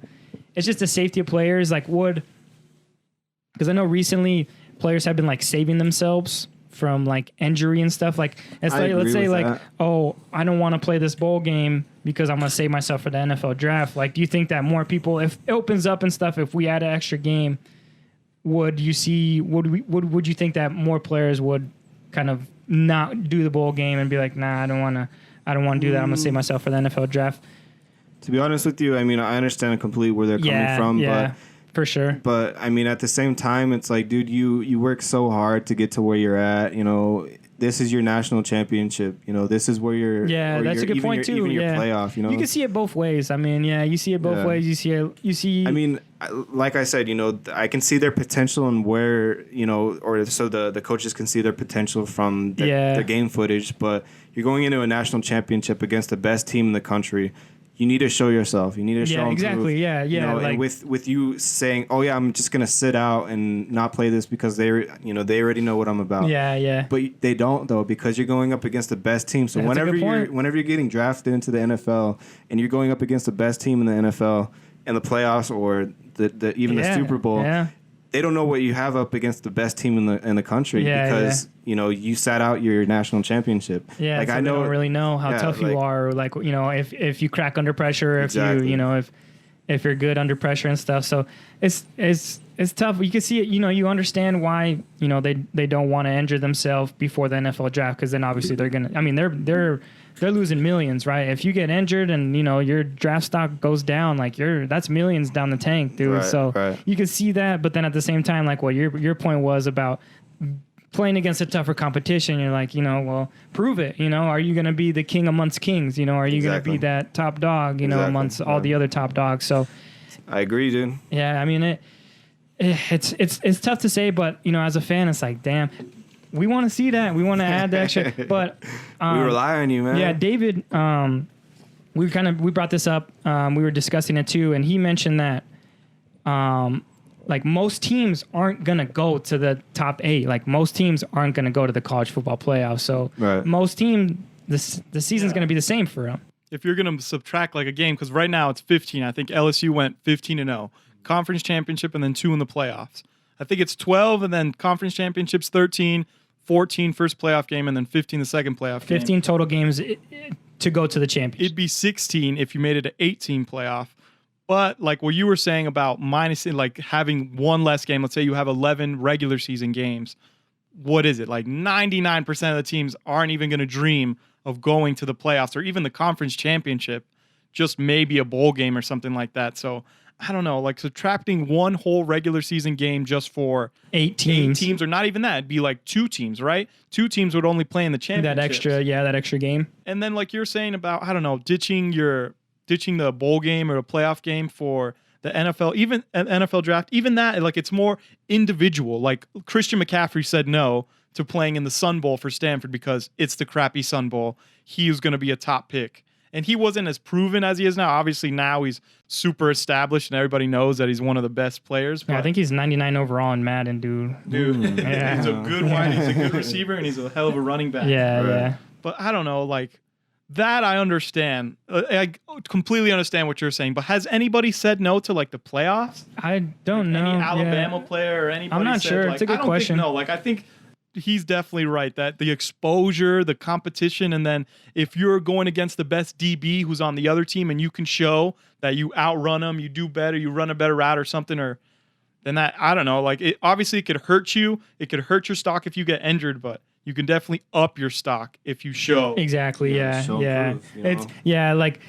it's just the safety of players. Like because I know recently players have been like saving themselves from like injury and stuff. Like it's I like let's agree say with like that. oh I don't want to play this bowl game because I'm gonna save myself for the NFL draft. Like do you think that more people, if it opens up and stuff, if we add an extra game, would you think that more players would kind of not do the bowl game and be like, nah, I don't want to do that. I'm gonna save myself for the NFL draft. To be honest with you, I mean, I understand completely where they're coming from, yeah, for sure. but I mean, at the same time, it's like, dude, you work so hard to get to where you're at. This is your national championship. This is where you're. Yeah, where that's a you're- good even point your, too. Even yeah, your playoff. You can see it both ways. I mean, yeah, you see it both Yeah. ways. You see. I mean, like I said, I can see their potential and where, or so the coaches can see their potential from their game footage. But you're going into a national championship against the best team in the country. You need to show yourself. You need to show. Yeah, exactly. Proof. Yeah. And with you saying, "Oh yeah, I'm just gonna sit out and not play this because they already know what I'm about." Yeah. But they don't though, because you're going up against the best team. So That's a good point. whenever you're getting drafted into the NFL and you're going up against the best team in the NFL in the playoffs or even the Super Bowl, they don't know what you have up against the best team in the country because you sat out your national championship. Yeah, like so I know they don't really know how tough you are, or like if you crack under pressure, Exactly. if if you're good under pressure and stuff. So it's tough. You can see it. You understand why they don't want to injure themselves before the NFL draft, because then obviously they're gonna. I mean, they're losing millions, right? If you get injured and your draft stock goes down, like that's millions down the tank, dude. Right. You can see that, but then at the same time, like what your point was about playing against a tougher competition, you're like, well, prove it. Are you going to be the king amongst kings? Are you going to be that top dog, amongst all the other top dogs? So I agree, dude. Yeah, I mean, it's tough to say, but as a fan, it's like, damn, we want to see that. We want to add the extra, but we rely on you, man. Yeah, David, we brought this up. We were discussing it too, and he mentioned that like most teams aren't going to go to the top 8. Like most teams aren't going to go to the college football playoff. So most teams, the season's going to be the same for them. If you're going to subtract like a game, because right now it's 15. I think LSU went 15-0. Conference championship and then 2 in the playoffs. I think it's 12 and then conference championships 13, 14 first playoff game, and then 15 the second playoff 15 game. total games to go to the championship. It'd be 16 if you made it an 18 playoff. But like what you were saying about minus, like having one less game, let's say you have 11 regular season games. What is it? Like 99% of the teams aren't even going to dream of going to the playoffs or even the conference championship, just maybe a bowl game or something like that. So I don't know, like subtracting one whole regular season game just for 8 teams or not even that. It'd be like 2 teams, right? 2 teams would only play in the championship. That extra game. And then like you're saying about, I don't know, ditching the bowl game or a playoff game for the NFL, even an NFL draft, even that, like it's more individual. Like Christian McCaffrey said no to playing in the Sun Bowl for Stanford because it's the crappy Sun Bowl. He was going to be a top pick. And he wasn't as proven as he is now. Obviously now he's super established and everybody knows that he's one of the best players. Yeah, I think he's 99 overall in Madden, dude. Yeah. He's a good wide, he's a good receiver, and he's a hell of a running back. Yeah. But I don't know, like, that I understand. I completely understand what you're saying. But has anybody said no to like the playoffs? I don't know. Any Alabama player or anybody? I'm not said, sure. Like, it's a good question. No, like I think he's definitely right that the exposure, the competition, and then if you're going against the best DB who's on the other team and you can show that you outrun them, you do better, you run a better route or something, or then that I don't know. Like it obviously it could hurt you. It could hurt your stock if you get injured, but you can definitely up your stock if you show. Exactly. Yeah. Proof, It's like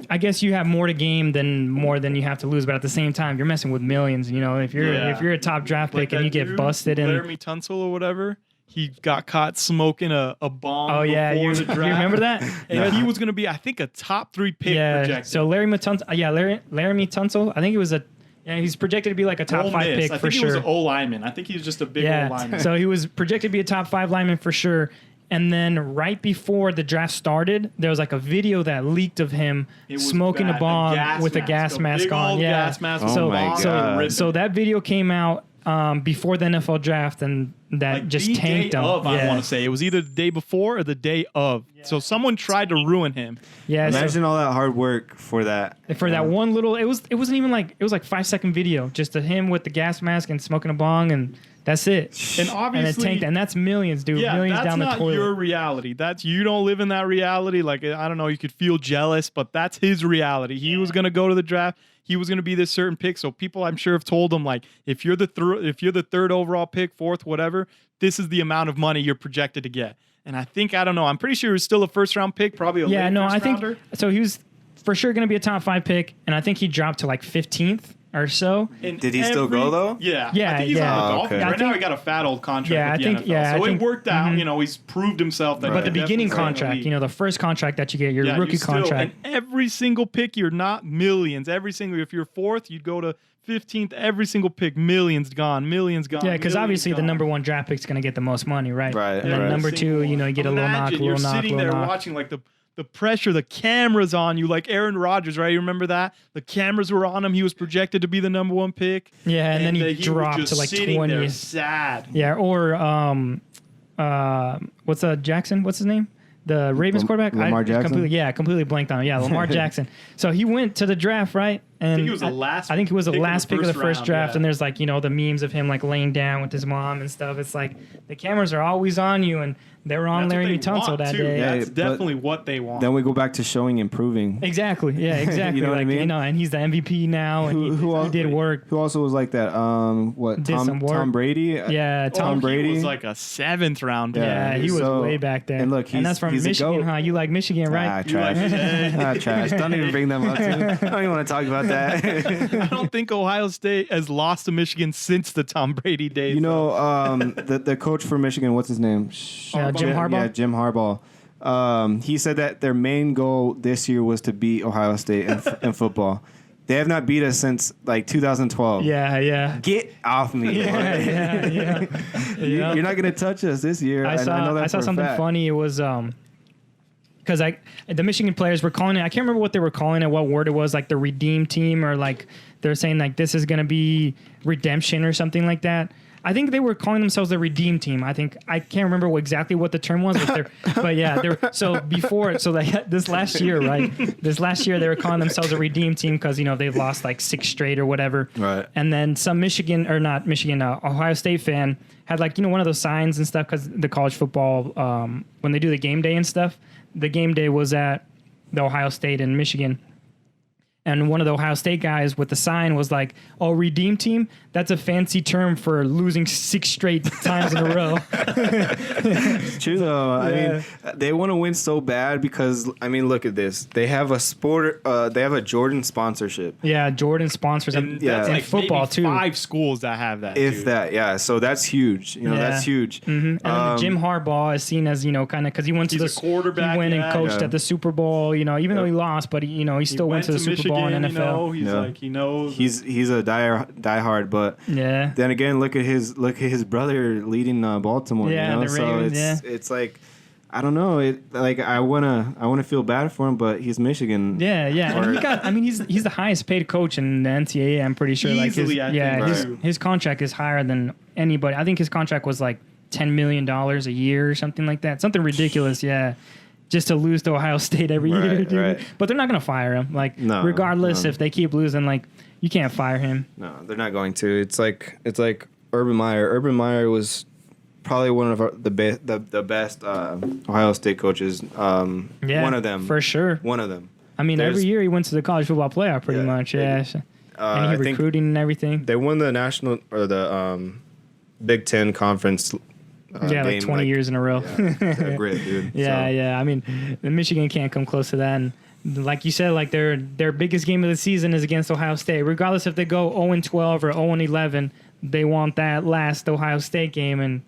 I guess you have more to gain than you have to lose, but at the same time you're messing with millions. If you're a top draft pick and you get busted and Laramie Tunsil or whatever, he got caught smoking a bomb. Oh yeah, before the draft. You remember that? And he was going to be, I think, a top 3 pick projected. So Laramie Tunsil, I think it was he's projected to be like a top 5 pick for sure. I think he was an O-lineman. I think he was just a big O-lineman. So he was projected to be a top 5 lineman for sure. And then right before the draft started, there was like a video that leaked of him smoking a bomb with a gas mask on. Gas mask. So that video came out before the NFL draft, and that like just tanked him. I want to say it was either the day before or the day of. Yeah. So someone tried to ruin him. Yeah, imagine all that hard work for that. For that one little, it wasn't even like, it was like 5-second video, just of him with the gas mask and smoking a bong, and that's it. And obviously, and it tanked, and that's millions, dude. Yeah, millions down the toilet. That's not your reality. You don't live in that reality. Like I don't know, you could feel jealous, but that's his reality. He was gonna go to the draft. He was going to be this certain pick. So people, I'm sure, have told him, like, if you're the 3rd overall pick, 4th, whatever, this is the amount of money you're projected to get. And I think, I don't know, I'm pretty sure he was still a first-round pick, probably a late first rounder. So he was for sure going to be a top 5 pick, and I think he dropped to like 15th or so. And did he still go though? Yeah. I think he's on the Dolphins. Right now he got a fat old contract with the NFL. So it worked out. He's proved himself. But the beginning contract, the first contract that you get, your rookie contract. And every single pick, you're not millions. Every single, if you're 4th, you'd go to 15th. Every single pick, millions gone. Yeah, because obviously the number 1 draft pick is going to get the most money, right? Right. And then number 2, you get a little knock, You're sitting there watching like the pressure, the cameras on you, like Aaron Rodgers, right? You remember that? The cameras were on him. He was projected to be the number 1 pick. Yeah, and then he dropped to like 20. There sad. Yeah, or what's Jackson? What's his name? The Ravens quarterback? Lamar Jackson? Completely blanked on him. Yeah, Lamar Jackson. So he went to the draft, right? And I think he was the last pick of the first draft. And there's like, the memes of him like laying down with his mom and stuff. It's like the cameras are always on you. And They were on Larry Tunsil that day. Yeah, That's but definitely what they want. Then we go back to showing improving. Exactly. Yeah, exactly. You know what I mean? And he's the MVP now, and he did work. Who also was like that? Did some work. Tom Brady? Yeah, Tom Brady He was like a 7th round pick. Yeah, he was way back there. And look, that's from he's a Michigan, goat. huh? You like Michigan, right? Trash. Trash. Don't even bring them up. I don't even want to talk about that. I don't think Ohio State has lost to Michigan since the Tom Brady days. You know, the coach for Michigan, what's his name? Jim Harbaugh? Yeah, Jim Harbaugh. He said that their main goal this year was to beat Ohio State in football. They have not beat us since like 2012. Yeah. Get off me. Yeah. You're not gonna touch us this year. I know that I saw for a something fact. funny. It was because the Michigan players were calling it. I can't remember what they were calling it. What word it was, like the redeem team, or like they're saying like this is gonna be redemption or something like that. I think they were calling themselves the redeem team. I can't remember exactly what the term was, but yeah, this last year, right? This last year they were calling themselves a redeem team because they've lost like 6 straight or whatever. Right. And then some Ohio State fan had like one of those signs and stuff because the college football when they do the game day and stuff, the game day was at the Ohio State and Michigan. And one of the Ohio State guys with the sign was like, "Oh, redeem team? That's a fancy term for losing 6 straight times in a row." It's true though. I mean, they want to win so bad because look at this. They have a Jordan sponsorship. Yeah, Jordan sponsors them. That's in like football maybe too. 5 schools that have that. If dude. that, yeah. So that's huge. That's huge. And then Jim Harbaugh is seen as kind of because he went to He's a quarterback, he went and coached Yeah. at the Super Bowl. Even though he lost, but he still went to the Super Bowl in NFL. He's like he knows. He's a diehard, but Yeah. then again, look at his brother leading Baltimore. Yeah, the so Ravens, it's like I don't know. I wanna feel bad for him, but he's Michigan. Yeah. And he's the highest paid coach in the NCAA. I'm pretty sure. Easily, I think. His contract is higher than anybody. I think his contract was like $10 million a year or something like that. Something ridiculous. Yeah. Just to lose to Ohio State every year, dude. Right. But they're not gonna fire him. Regardless if they keep losing, you can't fire him. No, they're not going to. It's like Urban Meyer. Urban Meyer was probably one of the best Ohio State coaches. One of them for sure. One of them. Every year he went to the college football playoff, pretty much. Yeah, and he recruiting and everything. They won the national or the Big Ten conference. Like 20 years in a row. Yeah, great, dude. Yeah. The Michigan can't come close to that. And like you said, their biggest game of the season is against Ohio State. Regardless if they go 0-12 or 0-11, they want that last Ohio State game. And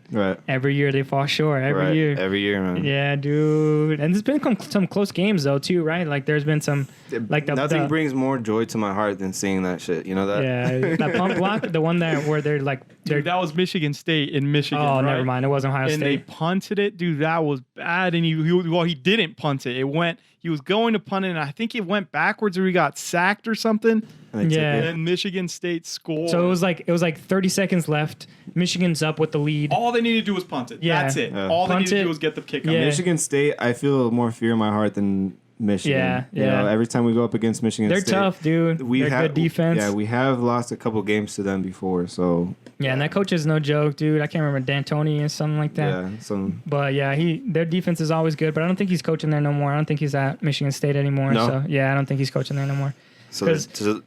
every year they fall short. Every year. Every year, man. Yeah, dude. And there's been some close games though too, right? Like there's been some nothing brings more joy to my heart than seeing that shit. You know that? Yeah, that pump block, the one where they're like. Dude, that was Michigan State in Michigan. Oh, right? never mind. It wasn't Ohio and State. And they punted it, dude. That was bad. And he didn't punt it. He was going to punt it, and I think it went backwards, or he got sacked or something. And then Michigan State scored. So it was like 30 seconds left. Michigan's up with the lead. All they needed to do was punt it. Yeah. That's it. Yeah. All they Punt needed to it. do was get the kick. Yeah. Michigan State, I feel more fear in my heart than Michigan. Yeah. You know, every time we go up against Michigan They're State, tough, dude. They're good defense. Yeah, we have lost a couple games to them before, so. Yeah, and that coach is no joke, dude. I can't remember D'Antoni or something like that. Yeah, But yeah, their defense is always good. But I don't think he's coaching there no more. I don't think he's at Michigan State anymore. No? So yeah, I don't think he's coaching there no more. So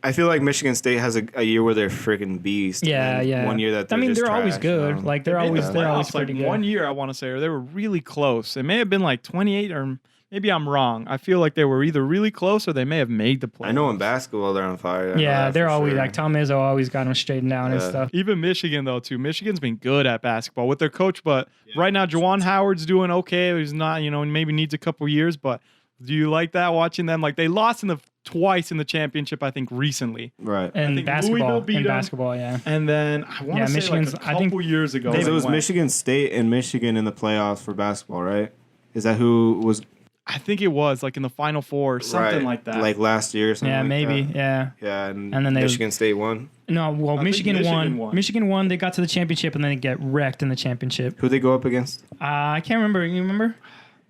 I feel like Michigan State has a year where they're freaking beast. Yeah, and yeah. One year that they're they're just always trash, good. you know? Like they're always Playoffs, pretty good. 1 year, I want to say, or they were really close. It may have been like 28, or maybe I'm wrong. I feel like they were either really close or they may have made the playoffs. I know in basketball they're on fire. I know Yeah, that they're for always sure. like Tom Izzo always got them straightened out and Yeah. stuff. Even Michigan, though, too. Michigan's been good at basketball with their coach, but right now, Juwan Howard's doing okay. He's not, maybe needs a couple years, but do you like that, watching them? Like, they lost twice in the championship, I think, recently. Right. And think basketball, Louisville beat 'em. basketball, yeah. And then, I want to say, Michigan's- like, I a think couple years ago. So they it was went. Michigan State and Michigan in the playoffs for basketball, right? Is that who was I think it was, like, in the Final Four or something right, like that. Like last year or something Yeah, like maybe, that? yeah. Yeah, And then they- Michigan State won. No, well, I think Michigan Michigan won. won. Michigan won. They got to the championship and then they get wrecked in the championship. Who they go up against? I can't remember. You remember?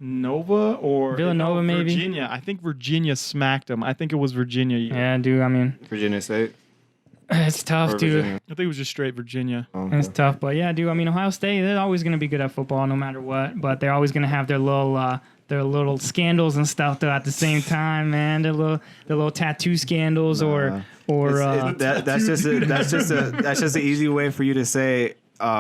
Nova or Villanova, maybe? Virginia. I think Virginia smacked them. I think it was Virginia. Yeah, dude. I mean, Virginia State. It's tough, Or dude. Virginia? I think it was just straight Virginia. It's tough, but yeah, dude. I mean, Ohio State, they're always going to be good at football, no matter what. But they're always going to have their little scandals and stuff though at the same time, man. Their little tattoo scandals That's just an easy way for you to say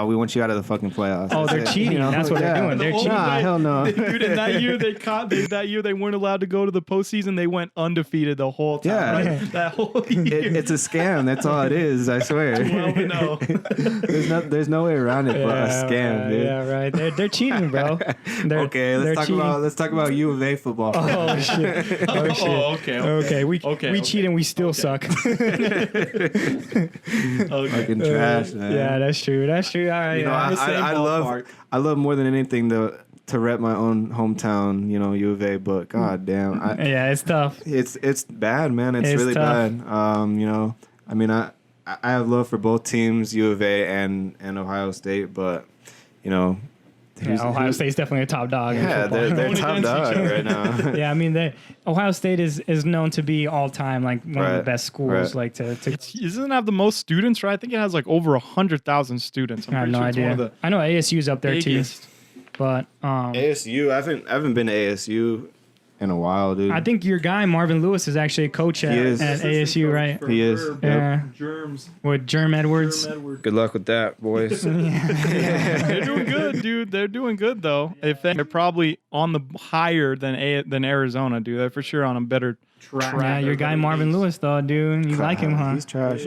we want you out of the fucking playoffs. Oh, they're cheating. That's what they're doing. They're cheating. Nah, hell no. Dude, in that year that year they weren't allowed to go to the postseason. They went undefeated the whole time. Yeah. Right? That whole year. It's a scam. That's all it is. I swear. 12-0. There's no way around it but a scam, dude. Yeah, right. They're cheating, bro. Okay, let's talk about U of A football. Oh shit. Oh shit. Okay. Okay, we Okay. cheat and we still suck. Fucking trash, man. Yeah, that's true. That's true. All right. You know, yeah. I love more than anything to rep my own hometown, U of A, but god damn, Yeah, it's tough. it's bad, man. It's really tough. bad. I mean, I have love for both teams, U of A and Ohio State, but Ohio State's definitely a top dog. yeah, in football. they're Going top against dog each other. right now. Yeah, I mean, Ohio State is known to be all time like one of the Right, best schools. right. Like to Doesn't it have the most students, right? I think it has like over 100,000 students. I'm I have pretty no sure it's one idea. of the I know ASU's up there biggest. too, but ASU, I haven't been to ASU in a while, dude. I think your guy Marvin Lewis is actually a coach at is. ASU, right? He is. Yeah. Germs. With Germ Edwards. Good luck with that, boys. They're doing good, dude. They're doing good though. If they're probably on the higher than Arizona, dude. They're for sure on a better track. Yeah, your guy Marvin Lewis, though, dude. You like him, huh? He's trash.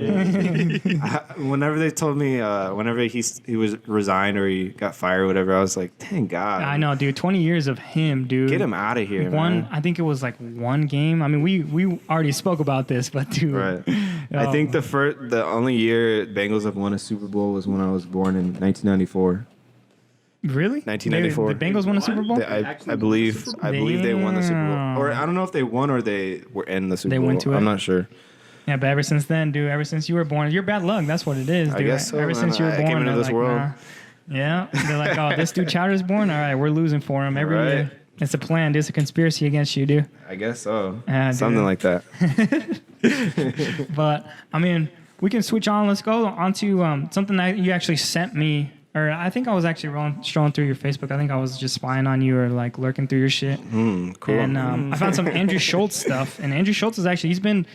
Whenever they told me, whenever he was resigned or he got fired or whatever, I was like, thank God. I know, dude. 20 years of him, dude. Get him out of here, man. I think it was like one game. I mean, we already spoke about this, but dude. Right. I think the only year Bengals have won a Super Bowl was when I was born in 1994. Really? 1994. The Bengals won a Super Bowl? I believe they won the Super Bowl. Or I don't know if they won or they were in the Super Bowl. They went to it? I'm not sure. Yeah, but ever since then, dude, ever since you were born, you're bad luck. That's what it is, dude. I guess so, Ever man. since you were I born, came into they're this like, world. nah. Yeah. They're like, oh, this dude Chowder's born? All right, we're losing for him every Right. year. It's a plan, dude. It's a conspiracy against you, dude. I guess so. dude. Something like that. But, I mean, we can switch on. Let's go on to something that you actually sent me. Or I think I was actually strolling through your Facebook. I think I was just spying on you or like lurking through your shit. Cool. And I found some Andrew Schulz stuff. And Andrew Schulz is actually he's been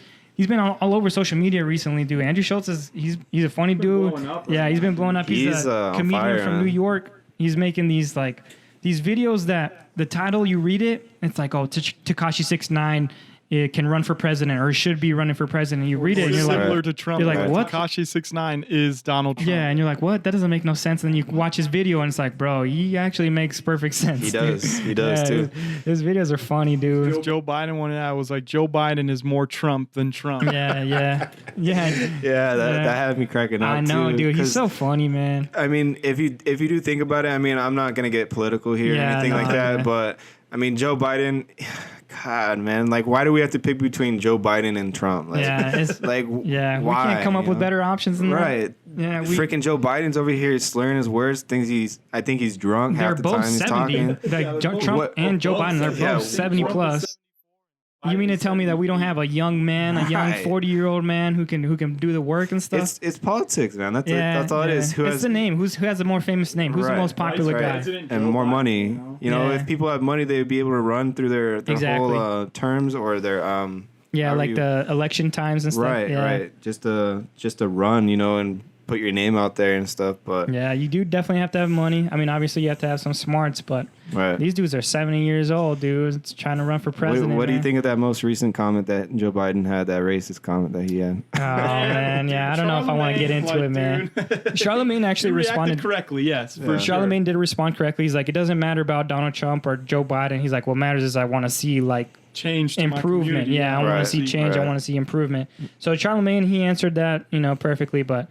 all over social media recently, dude. Andrew Schulz he's a funny dude. Yeah, he's been blowing up. He's a on comedian fire, from man. New York. He's making these videos that the title you read it, it's like, oh, Tekashi 6ix9ine it can run for president or should be running for president. You read it and you're like, Similar to Trump. you're like, right? what? Tekashi 6ix9ine is Donald Trump. yeah, and you're like, what? That doesn't make no sense. And then you watch his video and it's like, bro, he actually makes perfect sense. He dude. does. He does, too. His videos are funny, dude. Joe Biden one I was like, Joe Biden is more Trump than Trump. Yeah. Yeah, that had me cracking up. I know, too, dude. He's 'cause, so funny, man. I mean, if you do think about it, I mean, I'm not gonna get political here or Yeah, anything like no, that, yeah. but I mean, Joe Biden. God, man, like, why do we have to pick between Joe Biden and Trump? Like, Yeah, it's like, yeah. We why, can't come up with better options than that. Right. Yeah, Freaking Joe Biden's over here slurring his words. I think he's drunk They're half the both time he's 70. talking. Like Trump What- and Joe Biden, they're Yeah. both 70 plus. You mean to tell me that we don't have a young man, a young Right. 40-year-old man who can do the work and stuff? It's politics, man. That's all it is. Who it's has the name? Who has the more famous name? Who's the Right. most popular Right. guy? and more money? You know, Yeah. if people have money, they'd be able to run through their Exactly. whole terms or their Yeah, however like you- the election times and stuff. right, yeah. right. Just to run, and put your name out there and stuff. But Yeah, you do definitely have to have money. I mean, obviously you have to have some smarts, but right. these dudes are 70 years old, dude. It's trying to run for president. What do you man. think of that most recent comment that Joe Biden had? That racist comment that he had. Oh man, yeah, I don't know if I want to get into it, man. Charlemagne actually He reacted responded correctly, yes. For sure. Charlemagne did respond correctly. He's like, it doesn't matter about Donald Trump or Joe Biden. He's like, what matters is I want to see like Change to my improvement. community. Yeah, I want Right. to see change. I Right. want to see improvement. So Charlemagne, he answered that, perfectly. But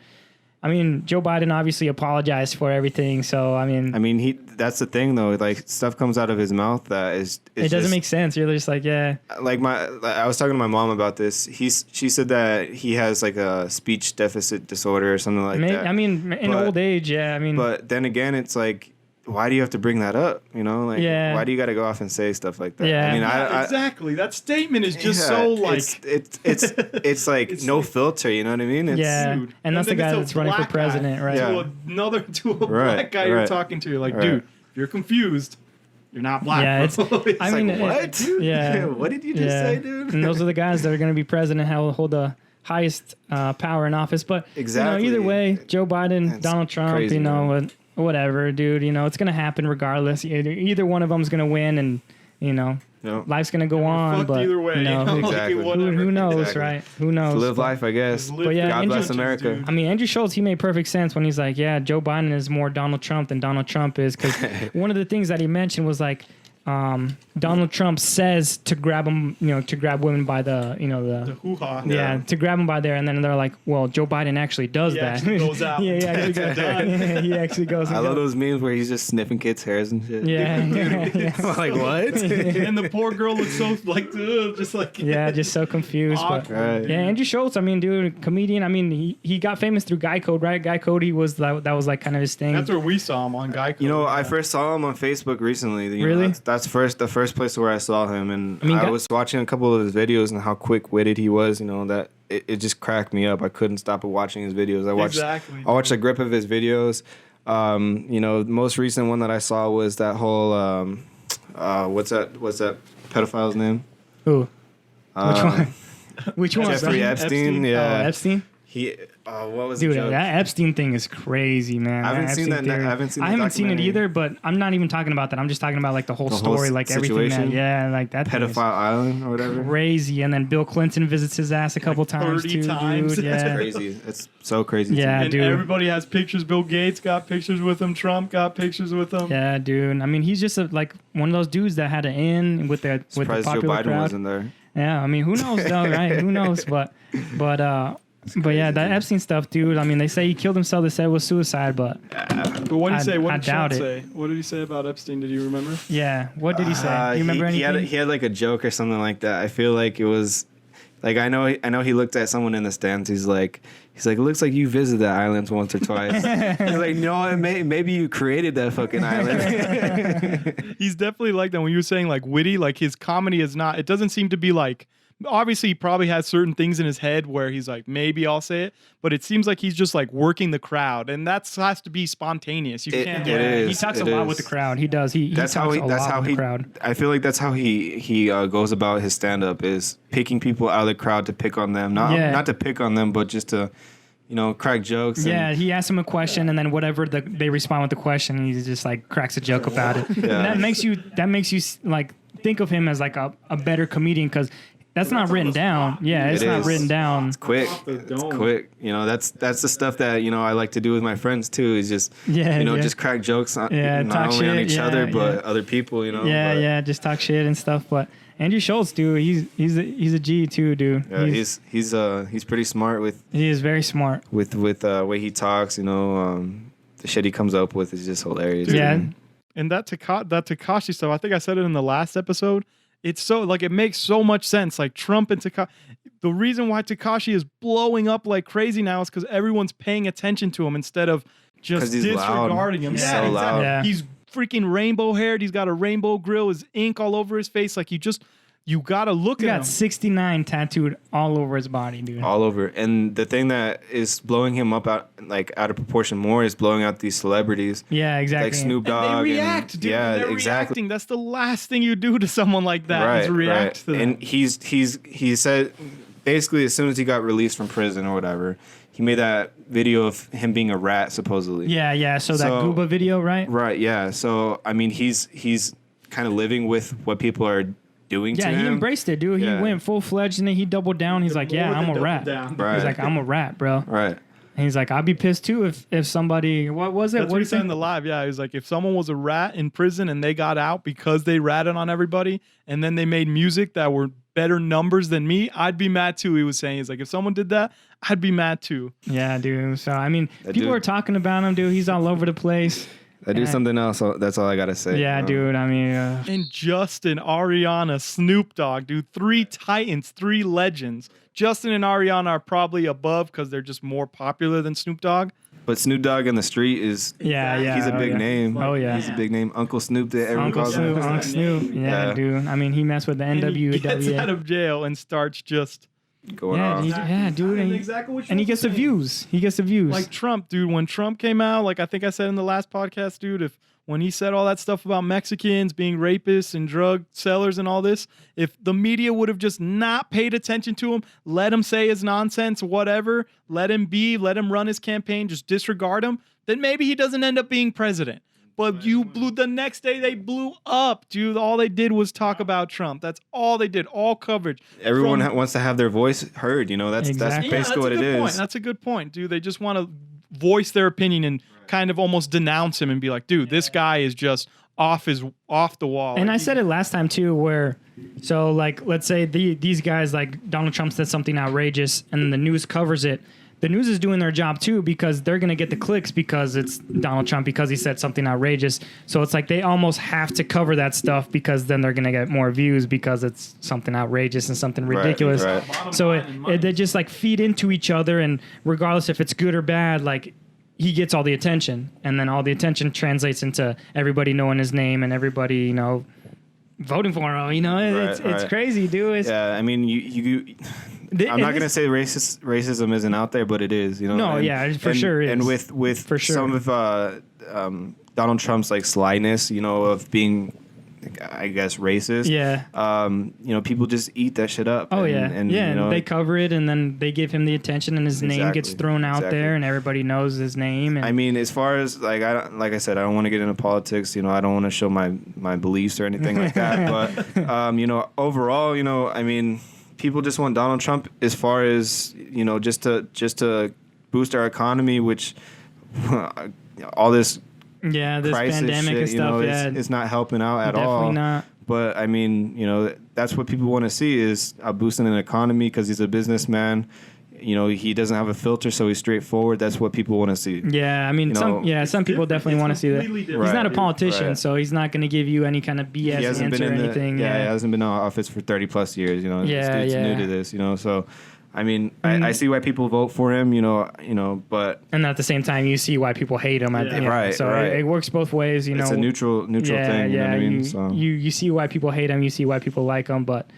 I mean, Joe Biden obviously apologized for everything. So I mean, That's the thing though. Like, stuff comes out of his mouth that is. it doesn't make sense. You're just like, yeah, Like, I was talking to my mom about this. She said that he has like a speech deficit disorder or something like that. I mean, in But- old age, yeah. I mean, But then again, it's like, why do you have to bring that up? You know, like, Yeah. why do you got to go off and say stuff like that? Yeah. I mean, I exactly. That statement is just yeah, so like. it's like It's no like- filter. You know what I mean? It's, Yeah. Dude. And that's the then guy it's a that's running for black guy president, right? Yeah. To a Right, black guy you're right, talking to. You're like, right. dude, if you're confused, you're not black. Yeah, bro. I It's mean, like, what? Yeah. What did you just say, dude? And those are the guys that are going to be president, hold the highest power in office. But Exactly. either way, Joe Biden, That's Donald Trump, crazy, man. whatever, dude. It's going to happen regardless. Either one of them's going to win, and No. life's going to go on. Fucked But either way. you know, Like, Exactly. whatever. who knows, Exactly. right? Who knows? Live But- life, I guess. Live But yeah, the God bless bitches, America. dude. I mean, Andrew Schulz, he made perfect sense when he's like, yeah, Joe Biden is more Donald Trump than Donald Trump is. Because one of the things that he mentioned was like, Donald Trump says to grab him, to grab women by the hoo-ha. yeah, to grab him by there. And then they're like, well, Joe Biden actually does He that. actually goes out. yeah, he actually goes yeah, he actually goes. I love those memes where he's just sniffing kids' hairs and shit. Yeah, yeah. I'm like, what? And the poor girl looks so like, ugh, just like. Yeah, just so confused. But Awkward. Right. yeah, Andrew Schultz, I mean, dude, comedian. I mean, he got famous through Guy Code, right? Guy Code, he was that was like kind of his thing. That's where we saw him on Guy Code. You know, I first saw him on Facebook recently. You know, Really? that's the first place where I saw him, and I mean, I was watching a couple of his videos and how quick-witted he was. You know, that it just cracked me up. I couldn't stop watching his videos. I watched a grip of his videos. The most recent one that I saw was that whole what's that pedophile's name? Who? Which one? Which one? Jeffrey Epstein. Oh, Yeah, Epstein. he. What was Dude, the joke? that Epstein thing is crazy, man. I haven't That seen Epstein that. theory. I haven't seen. I the haven't seen it documentary. either, but I'm not even talking about that. I'm just talking about like the whole whole story, like everything. situation? Like that thing is Pedophile Island or whatever. crazy. And then Bill Clinton visits his ass a couple times 30 too, times. dude. That's Yeah. Crazy. It's so crazy. to Yeah, me. And dude. everybody has pictures. Bill Gates got pictures with him. Trump got pictures with him. Yeah, dude. I mean, he's just like one of those dudes that had an in with the Surprised Joe popular Biden crowd. wasn't there. Yeah, I mean, who knows though, right? Who knows? But yeah, that Epstein stuff, dude. I mean, they say he killed himself. They said it was suicide, but But what did he say? What I did doubt Trump it. say? What did he say about Epstein? Did you remember? yeah. What did he say? You remember anything? He had like a joke or something like that. I feel like it was like I know he looked at someone in the stands. He's like, it looks like you visited that island once or twice. He's like, no, maybe you created that fucking island. He's definitely like that. When you were saying like witty, like his comedy is not. It doesn't seem to be like. Obviously, he probably has certain things in his head where he's like, maybe I'll say it, but it seems like he's just like working the crowd, and that has to be spontaneous. You can't. It is. He talks a It lot is. with the crowd. He does. He That's talks how he. a That's lot how with he. the crowd. I feel like that's how he goes about his stand up is picking people out of the crowd to pick on them. Not to pick on them, but just to, crack jokes. Yeah, he asks him a question, and then whatever they respond with the question, he just like cracks a joke about it. And that makes you like think of him as like a better comedian because that's not written down. Yeah, it's It not is. written down. It's quick. the It's dome. quick. That's the stuff that I like to do with my friends too. Is just Yeah, just crack jokes on Yeah, not talk only on shit, each yeah, other but yeah. other people. Yeah, but, yeah, just talk shit and stuff. But Andrew Schultz, dude, he's a G too, dude. Yeah, he's pretty smart with he is very smart. way he talks. The shit he comes up with is just hilarious. Yeah. And that Tekashi stuff, I think I said it in the last episode. It's so like it makes so much sense. Like Trump and Tekashi. The reason why Tekashi is blowing up like crazy now is because everyone's paying attention to him instead of just 'Cause he's disregarding him. He's Yeah, so exactly. loud. Yeah. He's freaking rainbow haired. He's got a rainbow grill. His ink all over his face. Like you gotta look He at got him. 69 tattooed all over his body, dude. all over. And the thing that is blowing him up out of proportion more is blowing out these celebrities Yeah, exactly. like Snoop And Dogg. they react, dude. Yeah, They're exactly. reacting. That's the last thing you do to someone like that is react to them. And he said basically as soon as he got released from prison or whatever, he made that video of him being a rat supposedly. Yeah. So that So- Gooba video, right? Right. Yeah. So I mean, he's kind of living with what people are doing Yeah, to he him. embraced it, dude. Yeah. He went full fledged and then he doubled down. He's like, More yeah, than I'm a double rat. down. Right. He's like, I'm a rat, bro. Right. And he's like, I'd be pissed too if somebody, what was it? That's what What he did he said say? in the live. Yeah, he was like, if someone was a rat in prison and they got out because they ratted on everybody, and then they made music that were better numbers than me, I'd be mad too. He was saying, he's like, if someone did that, I'd be mad too. Yeah, dude. So, I mean, That people dude- are talking about him, dude. He's all over the place. I do Yeah. something else. So that's all I gotta say. Yeah, dude. I mean, And Justin, Ariana, Snoop Dogg, dude, 3 titans, 3 legends. Justin and Ariana are probably above because they're just more popular than Snoop Dogg. But Snoop Dogg in the street is Yeah. he's a big name. Oh, yeah. He's a big name. Uncle Snoop that everyone Uncle calls Snoop, him. Uncle Snoop. Yeah, dude. I mean, he messed with the And he gets NWA. out of jail and starts just Going off. Dude. And, exactly what and he gets the views. He gets the views. like Trump, dude. When Trump came out, like I think I said in the last podcast, dude, when he said all that stuff about Mexicans being rapists and drug sellers and all this, if the media would have just not paid attention to him, let him say his nonsense, whatever, let him run his campaign, just disregard him, then maybe he doesn't end up being president. But the next day they blew up, dude. All they did was talk about Trump. That's all they did, all coverage. Everyone wants to have their voice heard. You know, that's Exactly. basically what it is. That's a good point, dude. They just want to voice their opinion and kind of almost denounce him and be like, dude, this guy is just off the wall. And Like, I said it last time too, where so like let's say these guys like Donald Trump said something outrageous, and the news covers it. The news is doing their job too because they're gonna get the clicks because it's Donald Trump because he said something outrageous. So it's like they almost have to cover that stuff because then they're gonna get more views because it's something outrageous and something ridiculous. Right. So they just like feed into each other, and regardless if it's good or bad, like he gets all the attention, and then all the attention translates into everybody knowing his name and everybody voting for him. It's crazy, dude. I mean, you I'm not gonna say racism isn't out there, but it is. No, for sure. And is. with For sure. some of Donald Trump's like slyness, of being, I guess, racist. Yeah. People just eat that shit up. Oh and and they cover it, and then they give him the attention, and his name gets thrown out there, and everybody knows his name. And I mean, as far as like I said, I don't want to get into politics. I don't want to show my beliefs or anything like that. But overall, I mean, people just want Donald Trump as far as just to boost our economy, which all this this crisis pandemic shit, and stuff. it's not helping out at all. Definitely not. But I mean, that's what people want to see is boosting an economy because he's a businessman. He doesn't have a filter, so he's straightforward. That's what people want to see. Yeah, I mean, some people definitely want to see that. He's not a politician, so he's not going to give you any kind of BS answer or anything. He hasn't been in office for 30 plus years. This dude's new to this. So. I mean, I see why people vote for him, but and at the same time, you see why people hate him. It works both ways. It's a neutral thing. You know what I mean? You see why people hate him. You see why people like him. But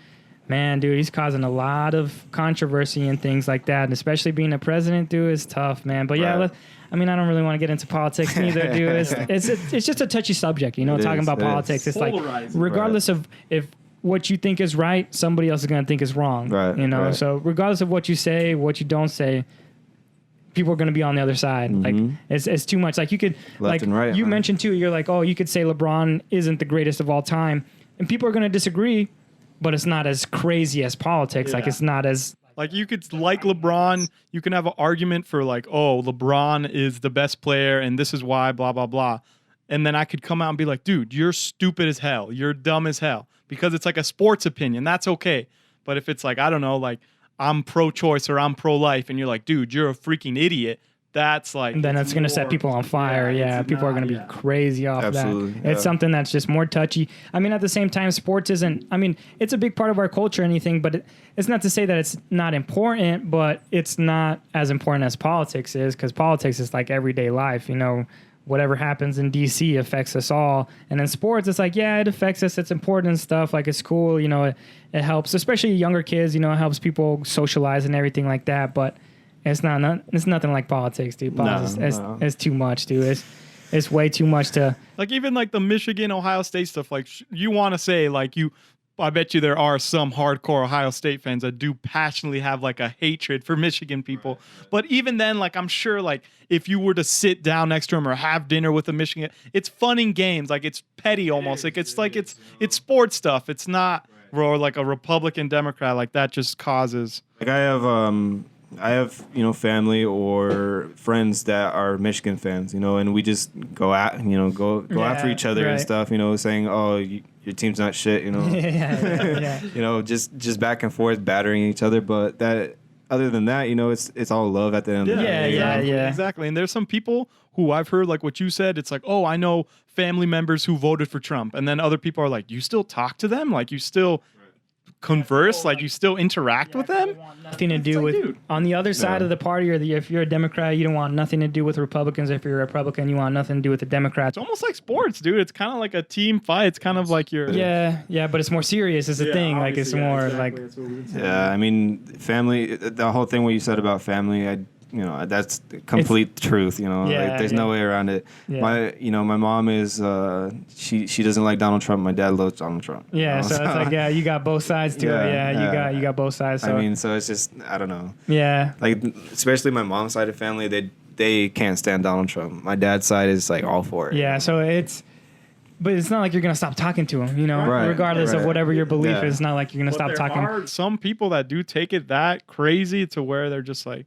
man, dude, he's causing a lot of controversy and things like that. And especially being a president, dude, is tough, man. But I don't really want to get into politics neither, dude. It's just a touchy subject, talking about politics. It's like regardless of if what you think is right, somebody else is going to think is wrong. Right. So regardless of what you say, what you don't say, people are going to be on the other side. Mm-hmm. Like it's too much. Like you could, left and right, you mentioned too, you're like, oh, you could say LeBron isn't the greatest of all time, and people are going to disagree, but it's not as crazy as politics. Yeah. Like it's not as like you could like LeBron, you can have an argument for like, oh, LeBron is the best player and this is why, blah, blah, blah. And then I could come out and be like, dude, you're stupid as hell. You're dumb as hell. Because it's like a sports opinion. That's okay. But if it's like, I don't know, like I'm pro-choice or I'm pro-life and you're like, dude, you're a freaking idiot. That's like... And then it's going to set people on fire. Yeah, people are going to be crazy off that. It's something that's just more touchy. I mean, at the same time, sports isn't... I mean, it's a big part of our culture or anything, but it's not to say that it's not important, but it's not as important as politics is, because politics is like everyday life, whatever happens in DC affects us all. And in sports, it's like, yeah, it affects us. It's important and stuff. Like, it's cool. It helps, especially younger kids, it helps people socialize and everything like that. But it's nothing like politics, dude. Politics, it's too much, dude. It's way too much to... Like, even like the Michigan, Ohio State stuff, like you want to say like I bet you there are some hardcore Ohio State fans that do passionately have like a hatred for Michigan people. Right. But even then, like I'm sure like if you were to sit down next to them or have dinner with a Michigan, it's fun in games. Like it's petty almost. It's sports stuff. It's not or like a Republican Democrat. Like that just causes. Like I have family or friends that are Michigan fans, and we just go after each other and stuff, saying, oh, your team's not shit, just back and forth battering each other. But that, other than that, it's all love at the end of the day. Yeah. Exactly. And there's some people who I've heard, like what you said, it's like, oh, I know family members who voted for Trump. And then other people are like, you still talk to them? Like you still converse, like you still interact with them. Nothing to do with dude. on the other side of the party, or if you're a Democrat, you don't want nothing to do with Republicans. If you're a Republican, you want nothing to do with the Democrats. It's almost like sports, dude. It's kind of like a team fight. It's kind of like your Yeah, but it's more serious. Is the thing. Like it's more like Yeah, I mean, family. The whole thing what you said about family, that's the complete truth. Like, there's no way around it. Yeah. My mom is she doesn't like Donald Trump. My dad loves Donald Trump. Yeah, so it's like you got both sides to it. Yeah, you got both sides. So. I mean, so it's just I don't know. Yeah. Like especially my mom's side of family, they can't stand Donald Trump. My dad's side is like all for it. Yeah, so but it's not like you're gonna stop talking to him, Right, regardless of whatever your belief Yeah. is. It's not like you're gonna stop there talking. are some people that do take it that crazy to where they're just like.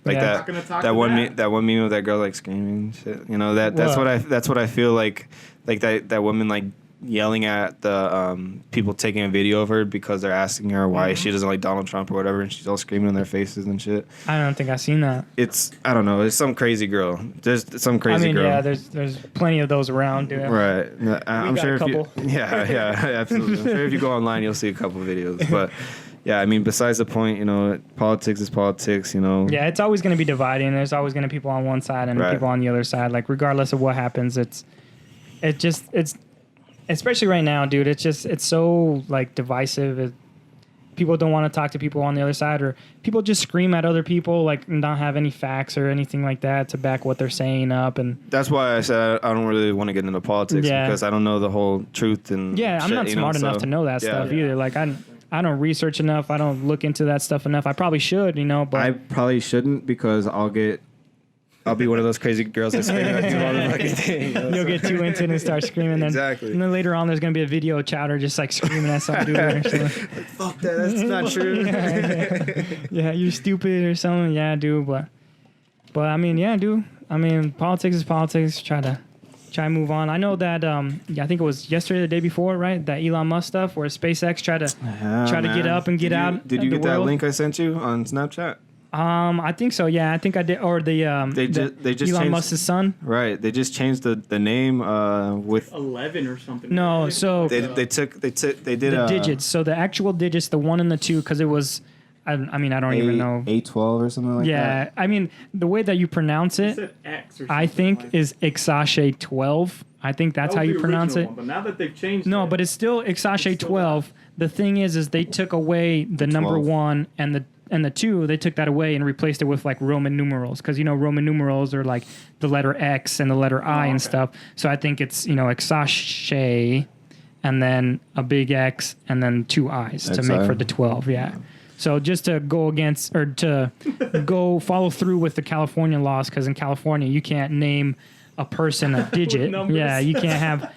Like Yeah. Not gonna talk that to one that. that one meme of that girl like screaming shit. That's What? what I feel like that woman like yelling at the people taking a video of her because they're asking her why she doesn't like Donald Trump or whatever, and she's all screaming in their faces and shit. I don't think I've seen that. I don't know. It's some crazy girl. There's some crazy girl. Yeah, there's plenty of those around, dude. Right. I'm got sure a if couple. you absolutely. I'm sure if you go online you'll see a couple videos, but. Yeah, I mean, besides the point, politics is politics, Yeah, it's always going to be dividing. There's always going to be people on one side and Right. people on the other side. Like, regardless of what happens, it's especially right now, dude. It's so like divisive. People don't want to talk to people on the other side, or people just scream at other people, like not have any facts or anything like that to back what they're saying up. And that's why I said I don't really want to get into politics because I don't know the whole truth and yeah, I'm shit, not smart enough to know that stuff either. Like I don't research enough. I don't look into that stuff enough. I probably should, but I probably shouldn't because I'll be one of those crazy girls that scream at you all the fucking thing. You'll get too into it and start screaming. Exactly. And then later on, there's going to be a video of Chowder just like screaming at some dude or something. Fuck that, that's not true. Yeah, you're stupid or something. Yeah, dude. But I mean, yeah, dude. I mean, politics is politics. Try to move on. I know that I think it was yesterday, the day before, right? That Elon Musk stuff where SpaceX tried to get up and get out. Did you of get the that world. link I sent you on Snapchat? I think so. Yeah, I think I did. Or the They just Elon changed- Musk's son. Right. They just changed the name with 11 or something. No, so they did the digits. So the actual digits, the 1 and the 2, because it was. I mean, I don't even know. A12 or something like that. Yeah, I mean, the way that you pronounce it, X or I think is Ixache 12. I think that's how you pronounce it. But now that they've changed No, but it's still Ixache 12. The thing is they took away the number 12. 1 and the 2. They took that away and replaced it with like Roman numerals, because Roman numerals are like the letter X and the letter I and stuff. So I think it's Ixache and then a big X and then 2 I's to make for the 12. Yeah. So just to go against or to go follow through with the California laws, because in California you can't name a person a digit. Yeah, you can't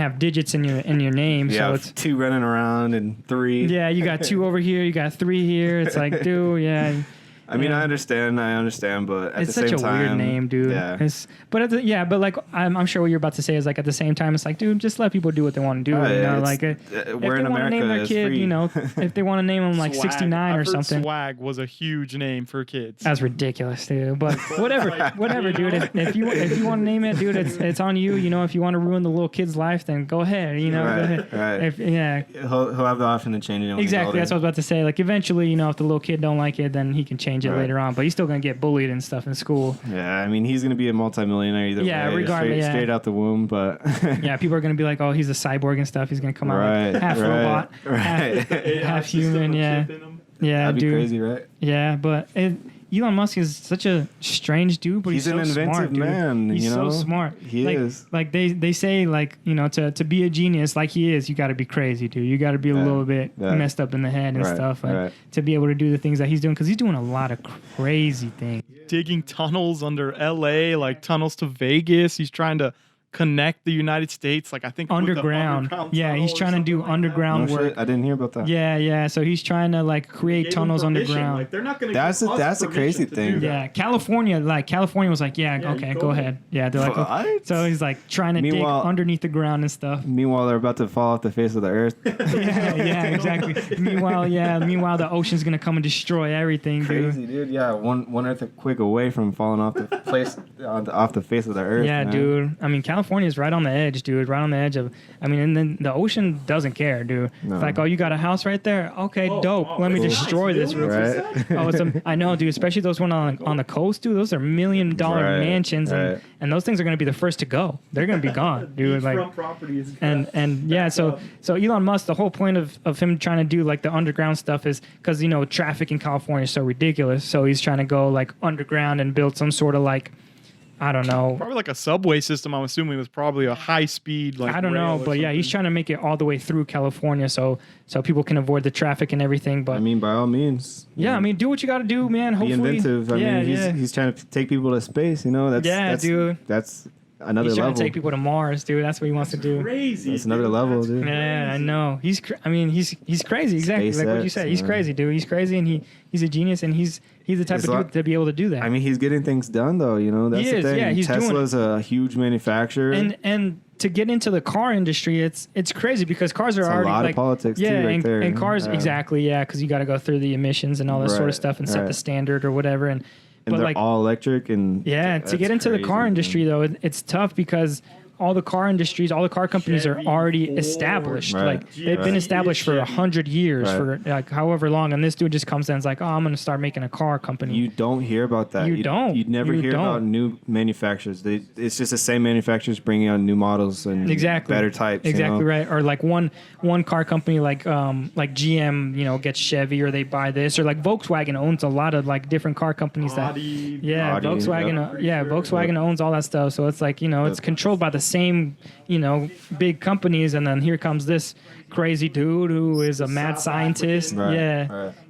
have digits in your name. Yeah, So it's 2 running around and 3. yeah, you got 2 over here, you got 3 here. It's like, dude, yeah. I mean, Yeah. I understand, but at It's the same such a time, weird name, dude. Yeah. But like I'm sure what you're about to say is like at the same time, it's like, dude, just let people do what they want to do. Like if they we're in want to name America, their it's kid, free. if they want to name him like 69 or something. Swag was a huge name for kids. That's ridiculous, dude. But whatever, dude. If you want to name it, dude, it's on you. If you want to ruin the little kid's life, then go ahead. Go ahead. Right. He'll have the option to change it. When Exactly. He's That's what I was about to say. Like eventually, if the little kid don't like it, then he can change it later on. But he's still gonna get bullied and stuff in school. Yeah, I mean, he's gonna be a multimillionaire either Yeah, way. regardless, Straight out the womb, but Yeah, people are gonna be like, oh, he's a cyborg and stuff. He's gonna come out like half robot, half human. Yeah, that'd be dude. crazy, right? Yeah, but Elon Musk is such a strange dude, but he's He's so an inventive smart, dude. man, He's so smart. He is. Like they say, like to be a genius like he is, you got to be crazy, dude. You got to be a little bit messed up in the head and stuff, and to be able to do the things that he's doing, because he's doing a lot of crazy things. Digging tunnels under LA, like tunnels to Vegas. He's trying to connect the United States, like I think with the Underground. Yeah, he's trying to do underground work. I didn't hear about that. Yeah. So he's trying to like create tunnels underground. Like, they're not gonna That's a crazy thing. Yeah, California was like, okay, go ahead. Yeah, they're like, okay. What? So he's like trying to dig underneath the ground and stuff. Meanwhile, they're about to fall off the face of the earth. yeah, exactly. Meanwhile, the ocean's gonna come and destroy everything, Crazy, dude. Yeah, one earthquake away from falling off the face of the earth. Yeah, man. dude. I mean, California is right on the edge, dude. Right on the edge of. I mean, and then the ocean doesn't care, dude. No. It's like, oh, you got a house right there. Okay, dope. Let me destroy this real quick. Right. I know, dude. Especially those one on the coast, dude. Those are $1 million mansions, and those things are gonna be the first to go. They're gonna be gone, dude. Like, properties. and yeah, so Elon Musk, the whole point of him trying to do like the underground stuff is because traffic in California is so ridiculous. So he's trying to go like underground and build some sort of like, I don't know. Probably like a subway system. I'm assuming was probably a high speed like. I don't know, but yeah, he's trying to make it all the way through California, so people can avoid the traffic and everything. But I mean, by all means. Yeah, I mean, do what you got to do, man. Be Hopefully, inventive. I mean, he's trying to take people to space. That's dude. That's another He's level. trying to take people to Mars, dude. That's what he wants to do. Crazy. That's another level, dude. Yeah, I know. He's crazy. Exactly, like what you said. He's SpaceX, crazy, dude. He's crazy, and he's a genius, and he's the type of dude to be able to do that. I mean, he's getting things done, though. That's He the is, thing. yeah, he's doing Tesla's a huge manufacturer. and to get into the car industry, it's crazy because cars are It's a already lot of like politics, too, yeah, right and, there. and cars exactly, yeah, because you got to go through the emissions and all this sort of stuff and set the standard or whatever, and but they're like all electric and yeah, to get into the car industry though, it's tough because all the car companies are already established. Right. Like they've been established for 100 years, for like however long. And this dude just comes in and is like, oh, I'm going to start making a car company. You don't hear about that. You don't. You never hear about new manufacturers. It's just the same manufacturers bringing out new models and better types. Exactly right. Or like one car company like GM, gets Chevy or they buy this, or like Volkswagen owns a lot of like different car companies Audi, Volkswagen owns all that stuff. So it's like it's controlled by the same big companies, and then here comes this crazy dude who is a mad scientist.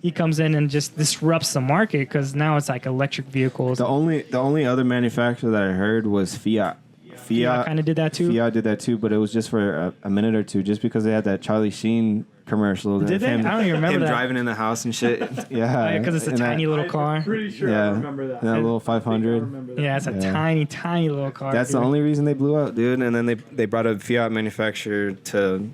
He comes in and just disrupts the market because now it's like electric vehicles. The only other manufacturer that I heard was Fiat. Fiat kind of did that too. Fiat did that too, but it was just for a minute or two, just because they had that Charlie Sheen commercial. Did they? I don't even remember him that. driving in the house and shit. Yeah, because it's a tiny little car. I'm pretty sure I remember that. That little 500. Yeah, it's a tiny little car. That's the only reason they blew up, dude. And then they brought a Fiat manufacturer to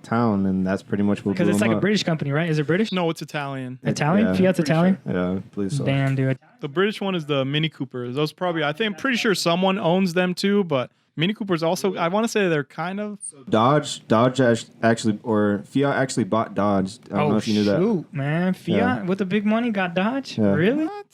town, and that's pretty much what blew because it's them like up. a British company, right? Is it British? No, it's Italian. Italian? Yeah. Fiat's Italian? Yeah, I believe so. Damn, dude. The British one is the Mini Coopers. Those probably, I'm pretty sure someone owns them too, but Mini Coopers also, I want to say they're kind of. Dodge actually, or Fiat actually bought Dodge. I don't know if you knew that. Shoot, man. Fiat with the big money got Dodge? Yeah. Really? What?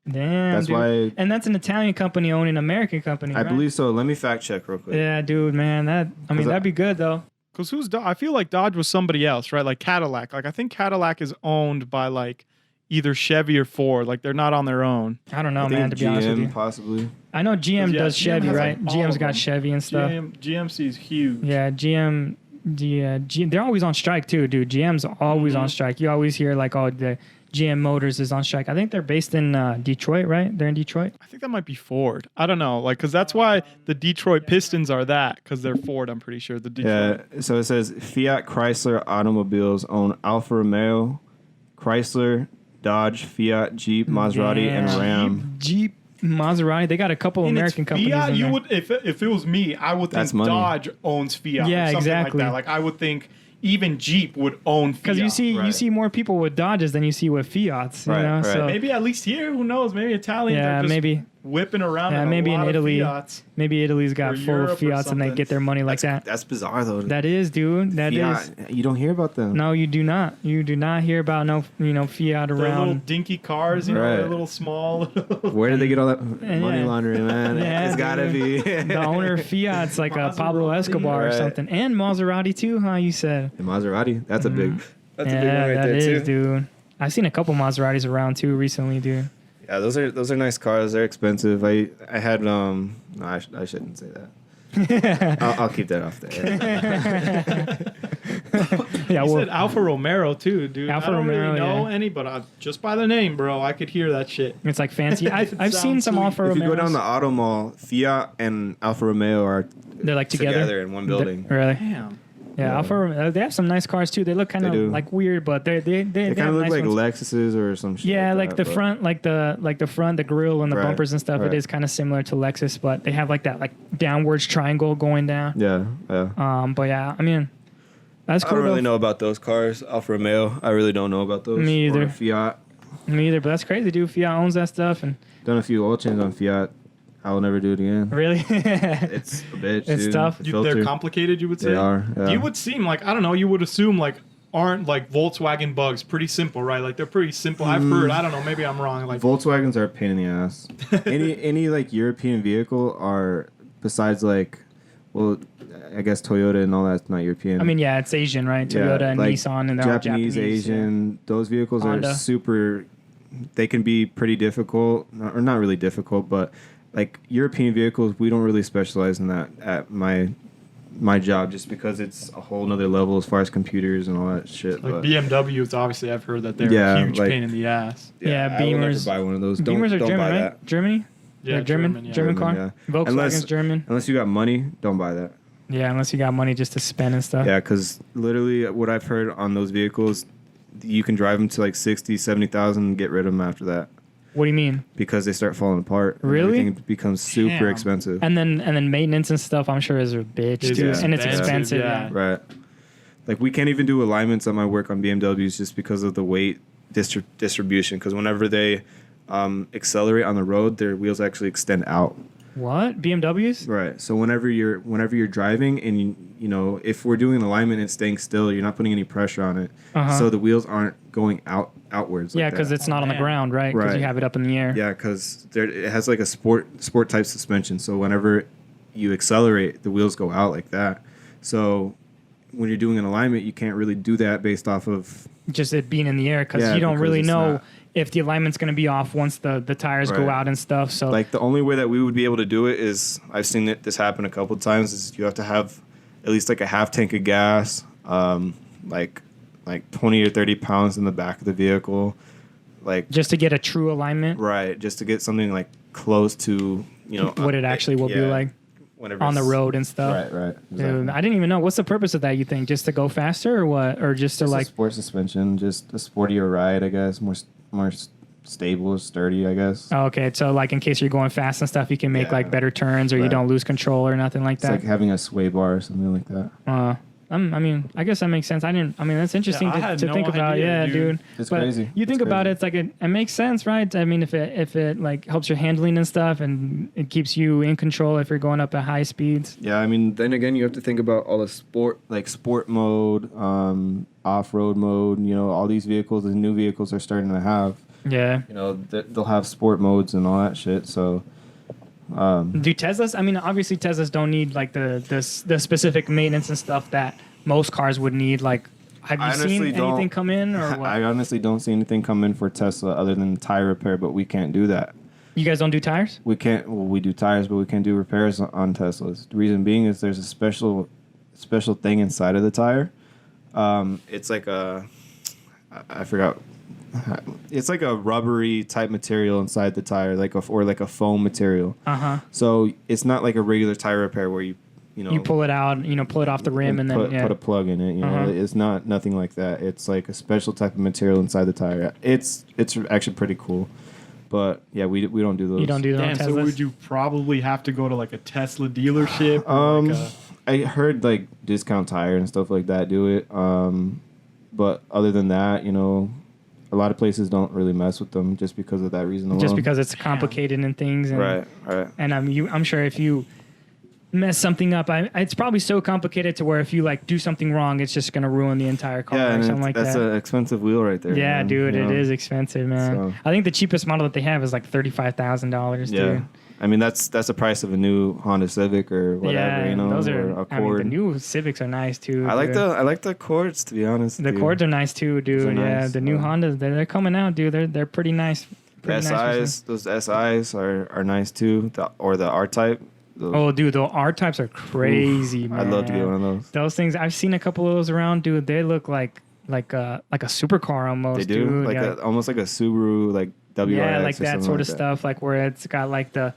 Damn, That's dude. why- And that's an Italian company owning an American company, I right? believe so. Let me fact check real quick. Yeah, dude, man. That'd be good, though. Because who's Dodge? I feel like Dodge was somebody else, right? Like Cadillac. Like I think Cadillac is owned by like either Chevy or Ford. Like they're not on their own. I don't know, I think man, to be honest with you. possibly. I know GM Yeah, does GM Chevy, has, right? like, all GM's of got them. Chevy and stuff. GMC is huge. Yeah, GM, they're always on strike, too, dude. GM's always on strike. You always hear, like, oh, the GM Motors is on strike. I think they're based in Detroit, right? They're in Detroit? I think that might be Ford. I don't know. Like, because that's why the Detroit Pistons are that, because they're Ford, I'm pretty sure. The Detroit. Yeah, so it says Fiat Chrysler Automobiles own Alfa Romeo, Chrysler, Dodge, Fiat, Jeep, Maserati, and Ram. Jeep, Maserati. They got a couple And American it's companies Fiat, in you there. would if it was me, I would think That's money. Dodge owns Fiat. Yeah, or something exactly. Like that. Like I would think even Jeep would own Fiat. Because you Right. see more people with Dodges than you see with Fiats. You Right, know? right. So maybe at least here, who knows? Maybe Italians Yeah, are just maybe. whipping around. Yeah, in maybe a in lot Italy. of Fiats. Maybe Italy's got Or full of Europe or Fiats and they something. get their money like that. That's bizarre, though. That is, dude. That is. Fiat, you don't hear about them. No, you do not. You do not hear about no, Fiat Their little around. dinky cars, you know, Right. they're little small. Where did they get all that money Yeah. laundering, man? Yeah, It's gotta be. The owner of Fiat's like a Pablo Maserati. Escobar or Right. something, and Maserati too, huh? You said. The Maserati. That's a big. That's yeah, a big one right that there is, too. dude. I've seen a couple Maseratis around too recently, dude. Yeah, those are nice cars. They're expensive. I had no, I shouldn't say that. I'll keep that off there. Yeah, You well, said Alfa Romero too, dude. Alfa I don't Romero, really know yeah. any, but just by the name, bro, I could hear that shit. it's like fancy. I've seen sounds some sweet. Alfa If Romeos. you go down the auto mall, Fiat and Alfa Romeo are They're like together. in one building. Really? Damn. Yeah, Yeah. Alfa Romeo. They have some nice cars too. They look kind They do. of like weird, but they They have kind of look nice like ones. Lexuses or some shit. Yeah, like that, the but- front, like the front, the grill and the Right, bumpers and stuff. It right. is kind of similar to Lexus, but they have like that like downwards triangle going down. Yeah, yeah. But yeah, I mean, that's I cool. don't really though. know about those cars. Alfa Romeo, I really don't know about those. Me either. Or Fiat. Me either, but that's crazy, dude. Fiat owns that stuff, and Done a few oil changes on Fiat. I will never do it again. Really? It's a bitch. It's dude. tough. The filter. They're complicated, you would say? They are. Yeah. You would seem like, I don't know, you would assume like, aren't like Volkswagen Bugs pretty simple, right? Like they're pretty simple. I've heard, I don't know, maybe I'm wrong. Like Volkswagens are a pain in the ass. any like European vehicle are, besides like, well, I guess Toyota and all that's not European. I mean, yeah, it's Asian, right? Toyota and like Nissan, and they're all Japanese, Asian. Those vehicles Honda. are super. They can be pretty difficult, or not really difficult, but like European vehicles, we don't really specialize in that at my job, just because it's a whole nother level as far as computers and all that shit. Like but BMWs, obviously, I've heard that they're Yeah, a huge like- pain in the ass. Yeah, I will never Beamers. buy one of those. Beamers are don't German, buy right? that. Germany? Yeah, They're German. German, yeah. German car. Yeah. Volkswagen's Unless- German. Unless you got money, don't buy that. Yeah, unless you got money just to spend and stuff. Yeah, because literally what I've heard on those vehicles, you can drive them to like 60, 70,000 and get rid of them after that, What do you mean? because they start falling apart. and Really? Everything becomes super Damn. expensive. And then maintenance and stuff, I'm sure is a bitch It's too, expensive, and it's expensive. yeah. Yeah. Right. Like we can't even do alignments at my work on BMWs just because of the weight distribution. Because whenever they accelerate on the road, their wheels actually extend out. What BMWs? Right. So whenever you're driving and you know, if we're doing an alignment and staying still, you're not putting any pressure on it. Uh-huh. So the wheels aren't going outwards. Yeah, like because that. it's not on the man. ground, right? Because Right. you have it up in the air. Yeah, because it has like a sport type suspension. So whenever you accelerate, the wheels go out like that. So when you're doing an alignment, you can't really do that based off of Just it being in the air, because Yeah, you don't because really it's know not- if the alignment's going to be off once the tires go Right. out and stuff. So like the only way that we would be able to do it is I've seen this happen a couple of times is you have to have at least like a half tank of gas, like 20 or 30 pounds in the back of the vehicle, like just to get a true alignment, right, just to get something like close to what it actually will be yeah, like whenever on the it's- road and stuff. Right. Dude, I didn't even know. What's the purpose of that, you think? Just to go faster or what? Or just to Just like... a sport suspension, just a sportier ride, I guess, more stable, sturdy, I guess. Oh, okay, so like in case you're going fast and stuff, you can make Yeah. like better turns, or you Right. don't lose control or nothing like It's that. like having a sway bar or something like that. I mean, I guess that makes sense. That's interesting Yeah, I had to no think about. idea, Yeah, dude. dude. It's But crazy. You think It's about crazy. it, it's like it makes sense, right? I mean, if it like helps your handling and stuff, and it keeps you in control if you're going up at high speeds. Yeah, I mean, then again, you have to think about all the sport mode, off-road mode. All these vehicles, the new vehicles are starting to have. Yeah. They'll have sport modes and all that shit. So, Do Teslas? I mean, obviously Teslas don't need like the specific maintenance and stuff that most cars would need. Like, have you I seen honestly don't- anything come in or what? I honestly don't see anything come in for Tesla other than tire repair, but we can't do that. You guys don't do tires? We can't. Well, we do tires, but we can't do repairs on Teslas. The reason being is there's a special thing inside of the tire. It's like I forgot. It's like a rubbery type material inside the tire, or like a foam material. So it's not like a regular tire repair where you pull it out, pull it off the rim, and then put a plug in it. It's nothing like that. It's like a special type of material inside the tire. It's actually pretty cool. But yeah, we don't do those. You don't do that on Damn, so Teslas? would you probably have to go to like a Tesla dealership? Or like I heard like Discount Tire and stuff like that do it. But other than that, a lot of places don't really mess with them just because of that reason alone. Just because it's complicated and things. And, Right. And I'm sure if you mess something up, it's probably so complicated to where if you like do something wrong, it's just gonna ruin the entire car Yeah, or and something like that's that. an expensive wheel right there. Yeah, man, dude, you it know? is expensive, man. So- I think the cheapest model that they have is like $35,000, Yeah. dude. I mean, that's the price of a new Honda Civic or whatever, Yeah, those or are. a I mean, Accord. the new Civics are nice too. I like dude. the Accords, to be honest. The dude. Accords are nice too, dude. are Yeah, nice, the new yeah. Hondas, they're coming out, dude. They're pretty nice. The Pretty nice SIs, those SIs are nice too, or the R Type. Oh, dude, the R types are crazy, man. I'd love to get one of those. Those things, I've seen a couple of those around, dude. They look like a supercar almost. They do, dude. like yeah. almost like a Subaru, like WRX. Yeah, like or that something sort like of stuff, like where it's got like the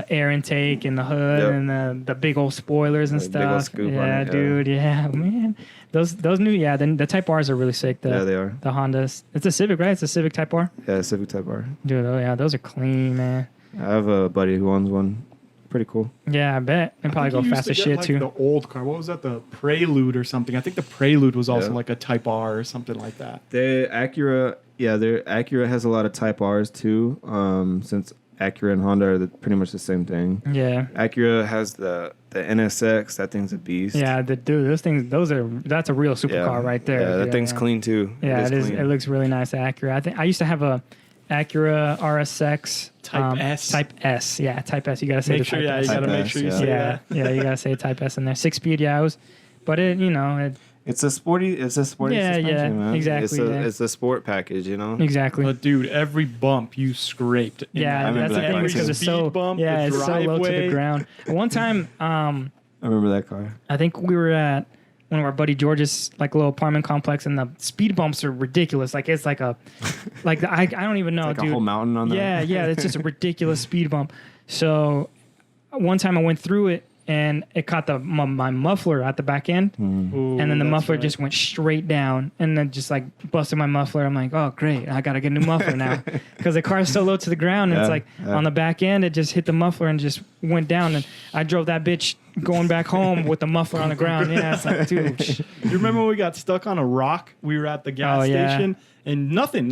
air intake in the hood Yep. and the big old spoilers and Like big old stuff. scoop on Yeah, it, yeah. dude. Yeah, man. Those new, then the Type R's are really sick. Yeah, they are. The Hondas. It's a Civic, right? It's a Civic Type R. Yeah, Civic Type R. Dude, oh yeah, those are clean, man. I have a buddy who owns one. Pretty cool. Yeah, I bet. And probably go fast as shit too. The old car. What was that? The Prelude or something. I think the Prelude was also Yeah. like a Type R or something like that. The Acura, their Acura has a lot of Type R's too. Since Acura and Honda are pretty much the same thing. Yeah. Acura has the NSX. That thing's a beast. Yeah, dude, that's a real supercar right there. Yeah, that thing's clean too. Yeah, it is. Clean. It looks really nice. Acura. I think I used to have a Acura RSX Type S. Type S. Yeah, Type S. You gotta say Make sure, Type yeah, S. you gotta Type make S, sure you yeah. say Yeah, that. yeah, you gotta say Type S in there. 6-speed, yeah. But It's a sporty Yeah, suspension, yeah, man. exactly, It's a sport package, you know. exactly. But dude, every bump you scraped. in Yeah, that. remember that's the that thing car, because too. it's so Speed bump, yeah, the it's so low to the driveway. ground. One time, I remember that car. I think we were at one of our buddy George's like little apartment complex, and the speed bumps are ridiculous. Like it's like a I don't even know, Like dude. a whole mountain on that. Yeah, it's just a ridiculous speed bump. So one time I went through it and it caught my muffler at the back end, Ooh, and then the that's muffler right. just went straight down, and then just like busted my muffler. I'm like, oh great, I gotta get a new muffler now because the car's so low to the ground, and it's Yeah, like yeah. on the back end it just hit the muffler and just went down, and I drove that bitch going back home with the muffler on the ground. Yeah, it's like, dude. You remember when we got stuck on a rock? We were at the gas Oh, yeah. station and nothing.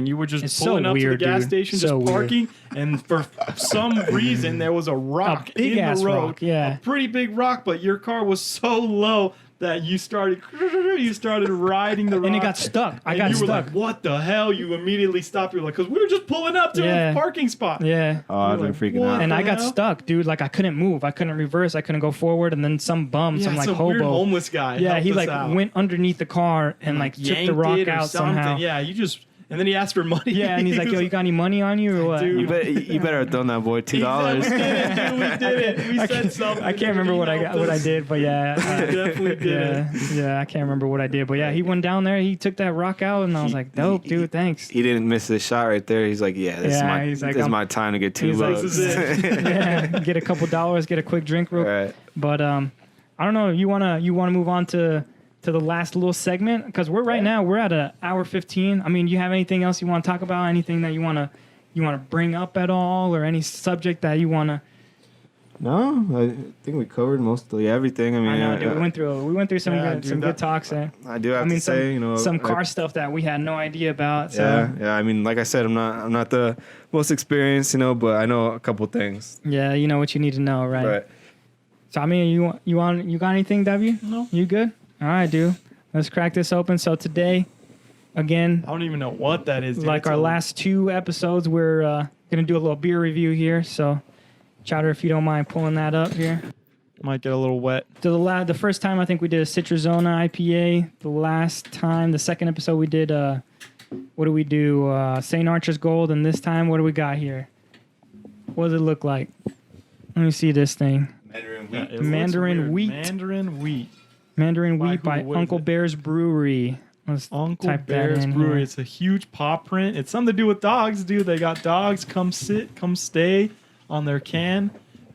You were just It's so pulling up weird, to the gas dude. station, So just weird. parking, and for some reason there was a rock big in ass the road. rock, yeah. A pretty big rock, but your car was so low that you started riding the rock. And it got stuck. I got you were stuck. like, what the hell? You immediately stopped. You're like, because we were just pulling up to Yeah. a parking spot. Yeah. Oh, I've been Like, freaking what? out. And the I got hell? stuck, dude. Like I couldn't move. I couldn't reverse. I couldn't go forward. And then some bum, Yeah, some like some weird hobo. homeless guy. Yeah, helped he us like out. went underneath the car and like took the Yanked rock it or out something. somehow. Yeah, and then he asked for money. Yeah, and he's like, was "Yo, you got any money on you or what?" Dude. You better have done that boy $2. We did it. We said something. I can't remember what I did, but yeah, We definitely did it. yeah, I can't remember what I did, but yeah, he went down there, he took that rock out, and I was like, "Dope, dude, thanks." He didn't miss his shot right there. He's like, yeah, this Yeah, is he's like, this is I'm- my time to get $2. he's like, This is it. Yeah, get a couple dollars, get a quick drink, real. Right. But I don't know. You wanna move on to the last little segment because we're at an hour 15. I mean, you have anything else you want to talk about? Anything that you wanna bring up at all, or any subject that you wanna? No, I think we covered mostly everything. I mean, I know, dude. We went through some Yeah, good dude, talks there. I do have to some, say, you know, some car stuff that we had no idea about. So yeah. I mean, like I said, I'm not the most experienced, you know, but I know a couple things. yeah, you know what you need to know, right? Right. So I mean, you got anything, W? No. You good? All right, dude. Let's crack this open. So today, again, I don't even know what that is. Dude. like It's our a- last two episodes, we're gonna do a little beer review here. So, Chowder, if you don't mind pulling that up here. Might get a little wet. The first time I think we did a Citruzona IPA. The second episode we did what do we do? St. Archer's Gold, and this time what do we got here? What does it look like? Let me see this thing. Mandarin Yeah, wheat. it looks Mandarin weird. wheat. Mandarin wheat. Mandarin By Wheat who? by What is Uncle it? Bear's Brewery. Let's Uncle type that Bear's in Brewery. here. It's a huge paw print. It's something to do with dogs, dude. They got dogs. Come sit, come stay on their can.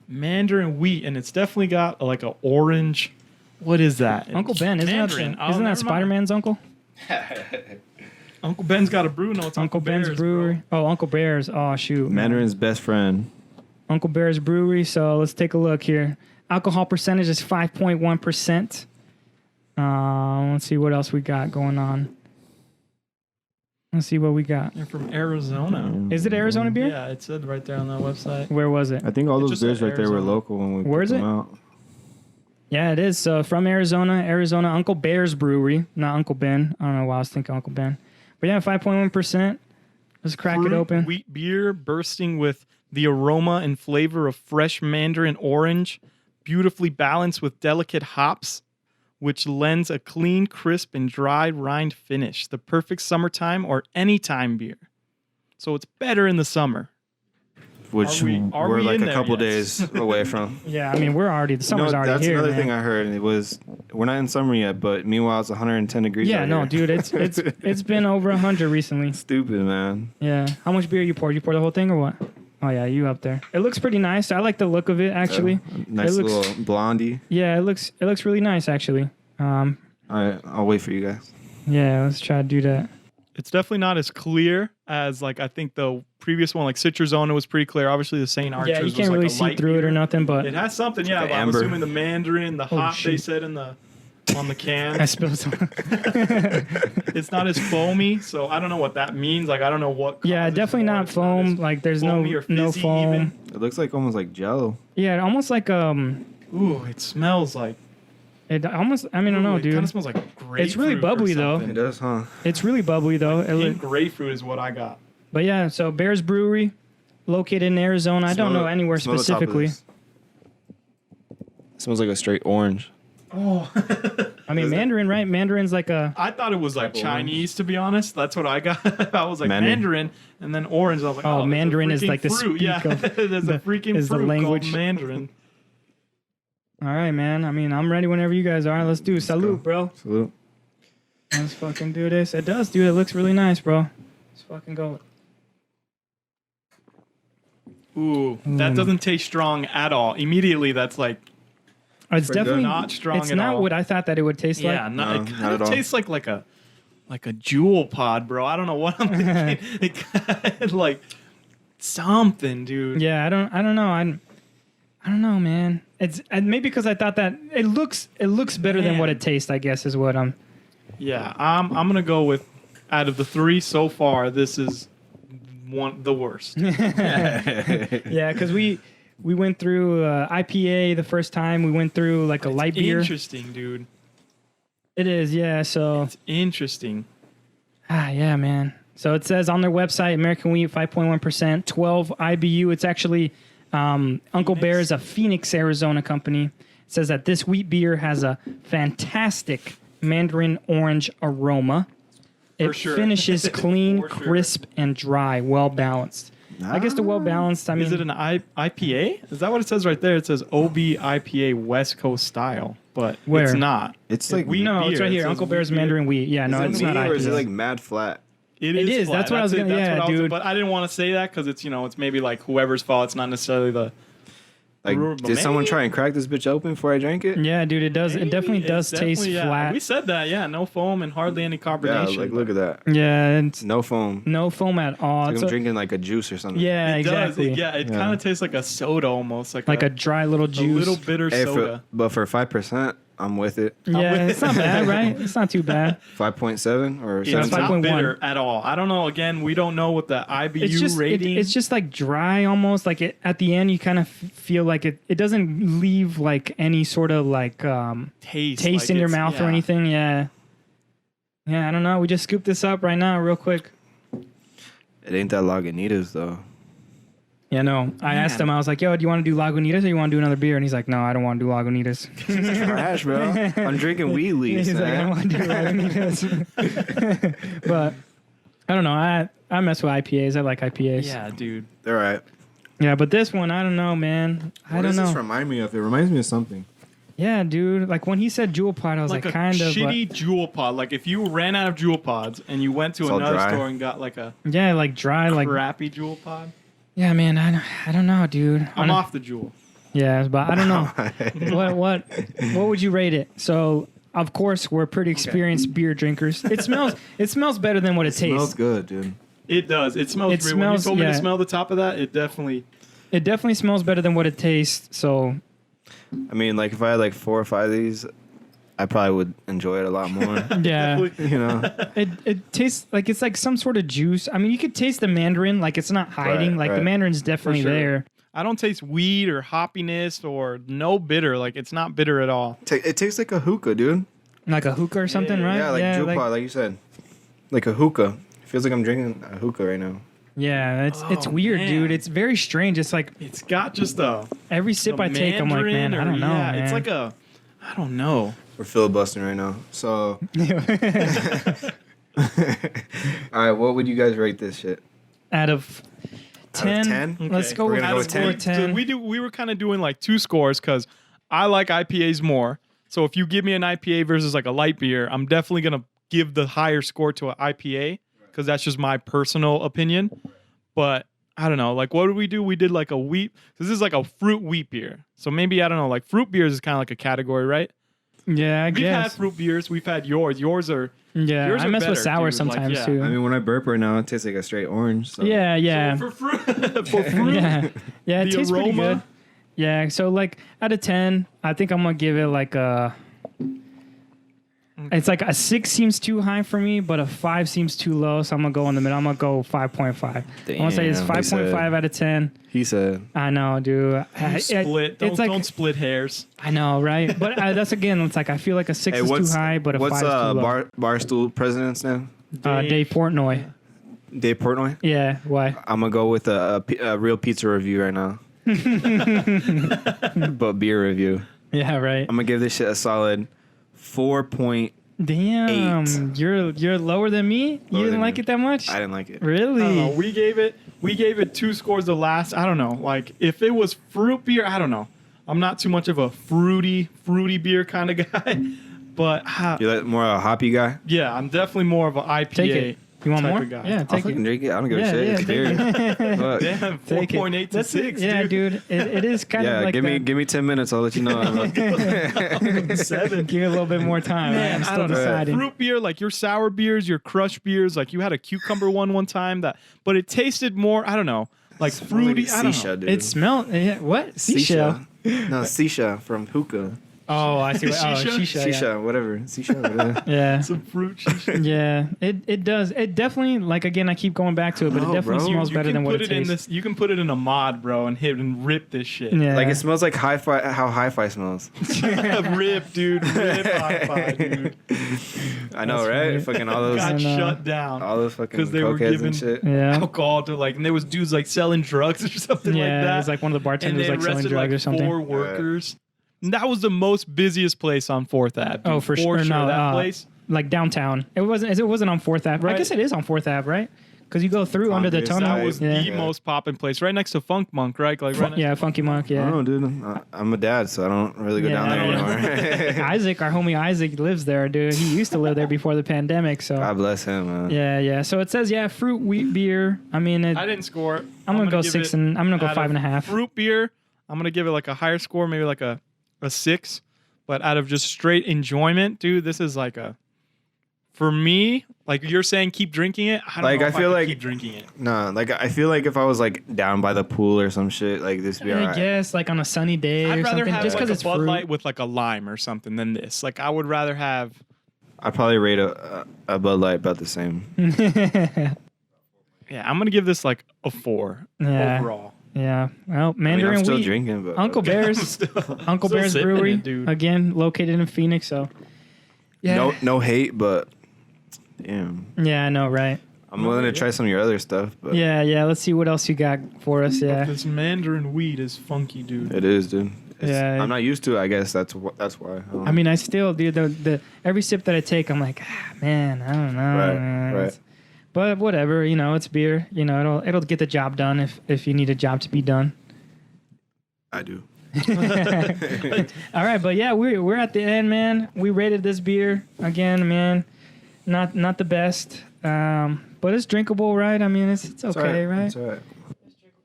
Mandarin wheat, and it's definitely got like a orange. What is that? Uncle Ben, isn't Mandarin. that, Oh, isn't that never Spider-Man's uncle? Uncle Ben's got a brew. No, it's Uncle Ben's Bear's, Brewery. Oh, Uncle Bear's. Oh, shoot. man. Mandarin's best friend. Uncle Bear's Brewery. So let's take a look here. Alcohol percentage is 5.1%. Let's see what else we got going on. Let's see what we got. They're from Arizona. Is it Arizona beer? Yeah, it said right there on that website. Where was it? I think all It those just beers said right there were Arizona. local when we Where picked is them it? out. Yeah, it is. So from Arizona, Uncle Bear's Brewery, not Uncle Ben. I don't know why I was thinking Uncle Ben. But yeah, 5.1%. Let's crack it Fruit open. Wheat beer bursting with the aroma and flavor of fresh mandarin orange, beautifully balanced with delicate hops, which lends a clean, crisp, and dry rind finish. The perfect summertime or anytime beer. So it's better in the summer. Which Are we're we like in a there couple yet? days away from. Yeah, I mean, the summer's already that's here. another man. thing I heard. It was we're not in summer yet, but meanwhile it's 110 degrees. Yeah, out no, here. dude, it's been over 100 recently. Stupid, man. Yeah. How much beer you poured? You poured the whole thing or what? Oh yeah, you up there. It looks pretty nice. I like the look of it actually. Nice It looks- little blondie. Yeah, it looks really nice actually. I'll wait for you guys. Yeah, let's try to do that. It's definitely not as clear as like I think the previous one, like Citruzona was pretty clear. Obviously the St. Archer's Yeah, you was can't like really a see light through it beer. or nothing, but It has something, yeah. The But I'm amber. assuming the Mandarin, the hop they shoot. said in the on the can. I spilled some. It's not as foamy, so I don't know what that means. Like I don't know what. Yeah, causes definitely more. not It's foam. as Like there's foamy or no fizzy foam. even. It looks like almost like Jello. Yeah, almost like Ooh, it smells like. it almost. I mean, I don't know, It kind dude. of smells like grapefruit. It's really bubbly, or though. something. It does, huh? It's really bubbly though. Pink grapefruit is what I got. But yeah, so Bears Brewery, located in Arizona. I don't know anywhere Smell the top of specifically. this. Smells like a straight orange. Oh, I mean, Is it? Mandarin, right? Mandarin's like a. I thought it was like Apple Chinese, to be honest. That's what I got. I was like Mandarin. Mandarin, and then orange. I was like, Oh, there's a Mandarin is freaking like the fruit. speak Yeah, of there's a freaking is the fruit language. called Mandarin. All right, man. I mean, I'm ready whenever you guys are. Let's do salute, bro. Salute. Let's fucking do this. It does, dude. It looks really nice, bro. Let's fucking go. Ooh, that doesn't taste strong at all. Immediately, that's like It's Pretty definitely good. not strong It's at not all. what I thought that it would taste yeah, like. no, No, it not kind at of all. tastes like a jewel pod, bro. I don't know what I'm thinking. It kind of like something, dude. Yeah, I don't know. I don't know, man. It's maybe because I thought that it looks better than Man. what it tastes. I guess is what I'm. Yeah, I'm gonna go with out of the three so far, this is the worst. Yeah, because we went through IPA the first time. We went through like a light beer. Interesting, dude. It is, yeah. So It's interesting. yeah, man. So it says on their website, American Wheat, 5.1%, 12 IBU. It's actually Uncle Bear is a Phoenix, Arizona company. It says that this wheat beer has a fantastic Mandarin orange aroma. It For sure. finishes clean, For sure. crisp, and dry, well balanced. I guess the well balanced. I mean, Is it an IPA? Is that what it says right there? It says OB IPA West Coast style, but Where? it's not. It's like wheat no, it's beer. right It here. says Uncle wheat Bear's beer. Mandarin wheat. Yeah, no, is it's it not me, or is it IPA. like mad flat? It It is. is. Flat. That's what I was gonna- yeah, what dude. But I didn't want to say that because it's it's maybe like whoever's fault. It's not necessarily the. Like, brewer, but did someone maybe- try and crack this bitch open before I drank it? Yeah, dude, it does. It definitely Maybe. does It's taste definitely, yeah. flat. We said that, yeah. No foam and hardly any Yeah, carbonation. like look at that. Yeah, it's No foam. no foam at all. Like It's I'm a- drinking like a juice or something. yeah, It exactly. does. Yeah, it Yeah. kind of tastes like a soda almost, like Like a dry little a juice. little bitter Hey, soda. but for 5%, I'm with it. Yeah, it's not bad, right? It's not too bad. 5.7 or It's That's 7. not 5.1. bitter at all. I don't know. Again, we don't know what the IBU It's just rating. it's just like dry almost. Like it at the end, you kind of feel like it doesn't leave like any sort of like taste taste like in your it's- mouth or yeah. anything. Yeah. Yeah, I don't know. We just scooped this up right now, real quick. It ain't that Lagunitas though. Yeah, no. I asked him. I was like, "Yo, do you want to do Lagunitas or you want to do another beer?" And he's like, "No, I don't want to do Lagunitas." Trash, bro. I'm drinking Wheaties, He's like, "I don't man. want to do Lagunitas." But I don't know. I mess with IPAs. I like IPAs. Yeah, dude. They're right. Yeah, but this one, I don't know, man. I What don't does know. this remind me of? It reminds me of something. Yeah, dude. Like when he said jewel pod, I was like, a kind of. shitty jewel pod. Like if you ran out of jewel pods and you went to It's all another dry. store and got like a Yeah, like dry, like. crappy jewel pod. Yeah, man. I don't know, dude. I'm off the jewel. Yeah, but I don't know. what would you rate it? So of course we're pretty experienced beer drinkers. It smells better than what it tastes. Smells good, dude. It does. It smells. It real. smells- When you told me yeah. to smell the top of that, it definitely. It definitely smells better than what it tastes. So I mean, like if I had like 4 or 5 of these, I probably would enjoy it a lot more. yeah, Definitely. You know, it tastes like it's like some sort of juice. I mean, you could taste the Mandarin, like it's not hiding. Right, like the right. Mandarin's definitely sure. there. I don't taste weed or hoppiness or no bitter. Like it's not bitter at all. it tastes like a hookah, dude. Like a hookah or something, Yeah, right? Yeah, like Juul pod, like you said, like a hookah. It feels like I'm drinking a hookah right now. yeah, it's Oh, weird, man. dude. It's very strange. It's like It's got just a every sip I take, I'm like, Mandarin man, I or- don't know. Yeah, man. it's like a. I don't know. We're filibustering right now. So, all right, what would you guys rate this shit? out of 10, 10? let's Okay. go We're with gonna go with 10. 10. We were kind of doing like 2 scores because I like IPAs more. So if you give me an IPA versus like a light beer, I'm definitely gonna give the higher score to an IPA because that's just my personal opinion. But I don't know. Like, what did we do? We did like a wheat. This is like a fruit wheat beer. So maybe I don't know. Like fruit beers is kind of like a category, right? Yeah, I We've had guess. fruit beers. We've had yours. Yours are. Yeah, yours I are mess with better, sour dude. Like, sometimes yeah. too. I mean, when I burp right now, it tastes like a straight orange. So. yeah, yeah. So for fruit, for fruit. Yeah, yeah, it The tastes pretty aroma? good. Yeah, so like out of 10, I think I'm gonna give it like a It's like a 6 seems too high for me, but a 5 seems too low. So I'm gonna go in the middle. I'm gonna go 5.5. I'm gonna say it's 5.5 out of 10. He said. I know, dude. Split. Don't split hairs. I know, right? But that's again. It's like I feel like a 6 is too high, but a 5 is too low. What's Barstool president's name? Dave Portnoy. Dave Portnoy? Yeah. Why? I'm gonna go with a real pizza review right now. But beer review. Yeah. Right. I'm gonna give this shit a solid 4.8. Damn, you're lower than me. You didn't like it that much? I didn't like it. Really? I don't know. We gave it 2 scores the last. I don't know. Like if it was fruit beer, I don't know. I'm not too much of a fruity beer kind of guy, but You're like more a hoppy guy. yeah, I'm definitely more of an IPA. Take it. You want type more? of guy. Yeah, I'll take fucking it. drink it. I don't give Yeah, a shit. yeah, It's beer. Fuck. Damn, Take it. 4.8 to That's 6. it. Yeah, dude. It is kind Yeah, of like give me 10 minutes. I'll let you know. 7. Give it a little bit more time. Man, I'm I still don't know. deciding. Fruit beer, like your sour beers, your crush beers, like you had a cucumber one time but it tasted more, I don't know, like fruity. I don't know. Dude. It smelled. Yeah, what? Seashell. No, Sisha from hookah. Oh, I see. Shisha? Sisha, whatever. Sisha, whatever. Yeah. Some fruit shisha. Yeah. It does. It definitely, like, again, I keep going back to it, but it No, definitely bro. smells You better can than what put it it in tastes. this. You can put it in a mod, bro, and rip this shit. Yeah. Like it smells like hi-fi. How hi-fi smells. Rip, dude. Rip hi-fi, dude. I know, That's right? funny. Fucking all those, I Got know. shut down. all those fucking 'Cause they were cokeheads giving- and shit. Yeah. Alcohol to and there was dudes like selling drugs or something Yeah. like that. It was like one of the and bartenders they like selling arrested drugs like or something. 4 workers. And that was the most busiest place on 4th Ave. Oh, for sure. No, that place. Like downtown. It wasn't on 4th Ave. I Right. guess it is on 4th Ave, right? Because you go through under the Obvious. tunnel. That was yeah. the most popping place, right next to Funk Monk, right? Like right next Yeah, Funky Monk, I yeah. don't know, dude. I'm a dad, so I don't really go down Yeah, there I don't anymore. Isaac, our homie Isaac, lives there, dude. He used to live there before the pandemic, so. God bless him, man. Yeah. So it says, fruit, wheat beer. I mean, I didn't score it. I'm gonna go give 6 it and I'm gonna go out of 5.5. Fruit beer, I'm gonna give it like a higher score, maybe like a 6. But out of just straight enjoyment, dude, this is like for me, like you're saying, keep drinking it. I don't Like, know I if feel could like- keep drinking it. No, like I feel like if I was like down by the pool or some shit, like this would be I alright. guess like on a sunny day I'd or rather something, have just like because a it's Bud fruit. Light with like a lime or something than this. Like I would rather have. I'd probably rate a Bud Light about the same. Yeah, I'm gonna give this like a 4 Yeah. overall. Yeah. Well, I mean, Mandarin I'm still wheat. drinking, but Uncle Bear's Uncle still Bear's sipping Brewery, it, dude. again located in Phoenix. So. Yeah. no hate, but damn, Yeah, I know, right? I'm willing to try some of your other stuff. But Yeah. Let's see what else you got for us. Yeah. This Mandarin weed is funky, dude. it is, dude. Yeah. I'm not used to it. I guess that's why. I mean, I still, dude. The every sip that I take, I'm like, man, I don't know. Right, man. right. But whatever, it's beer. It'll get the job done if you need a job to be done. I do. All right, but yeah, we're at the end, man. We rated this beer again, man. Not the best, but it's drinkable, right? I mean, it's okay, right? It's alright.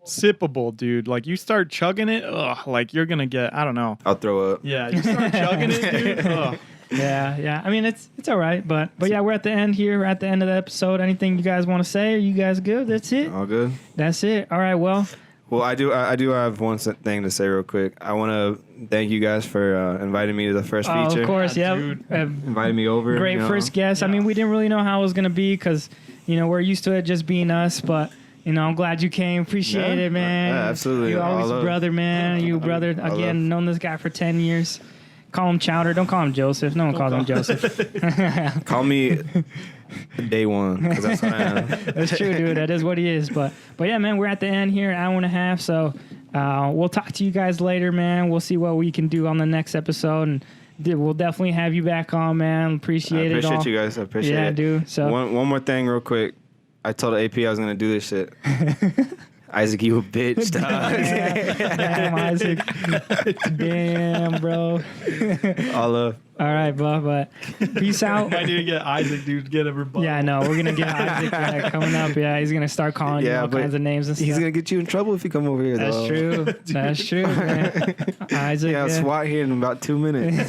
Sippable, dude. Like you start chugging it, like you're gonna get. I don't know. I'll throw up. Yeah, you start chugging it, dude. Ugh. Yeah. I mean, it's all right, but yeah, we're at the end here. We're at the end of the episode. Anything you guys want to say? Are you guys good? That's it. All good. That's it. All right. Well, I do have one thing to say real quick. I want to thank you guys for inviting me to the first feature. of course, Yeah, yeah. dude. Inviting me over. Great first guest. I mean, we didn't really know how it was gonna be because we're used to it just being us, but. I'm glad you came. Appreciate it, man. Yeah, absolutely. You always All a love. brother, man. You brother. All Again, love. known this guy for 10 years. Call him Chowder. Don't call him Joseph. No one calls him Joseph. Call me day one, because that's what I am. That's true, dude. That is what he is. But yeah, man, we're at the end here, hour and a half. So we'll talk to you guys later, man. We'll see what we can do on the next episode, and we'll definitely have you back on, man. Appreciate I it all. appreciate you guys. I appreciate it. Yeah, dude. So One more thing real quick. I told AP I was going to do this shit. Isaac, you a bitch, dog. damn, Isaac. Damn, bro. All love. All right, but peace out. I need to get Isaac, dude, to get a rebuttal. Yeah, I know. We're gonna get Isaac coming up. Yeah, he's gonna start calling you all but kinds of names and stuff. He's going to get you in trouble if you come over here, That's though. true. That's true, man. Isaac. Yeah, SWAT here in about 2 minutes.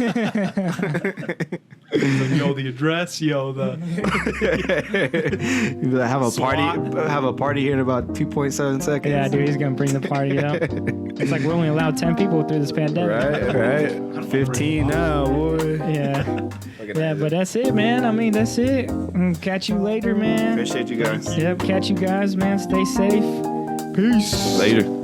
Yo, the address, yo, the. You'd be like, have SWAT. a party here in about 2.7 seconds. Yeah, dude, he's gonna bring the party up. It's like we're only allowed 10 people through this pandemic. Right. 15 now, boy. Yeah. Fucking Yeah, but that's it, man. I mean, that's it. Catch you later, man. Appreciate you guys. Yep, catch you guys, man. Stay safe. Peace. Later.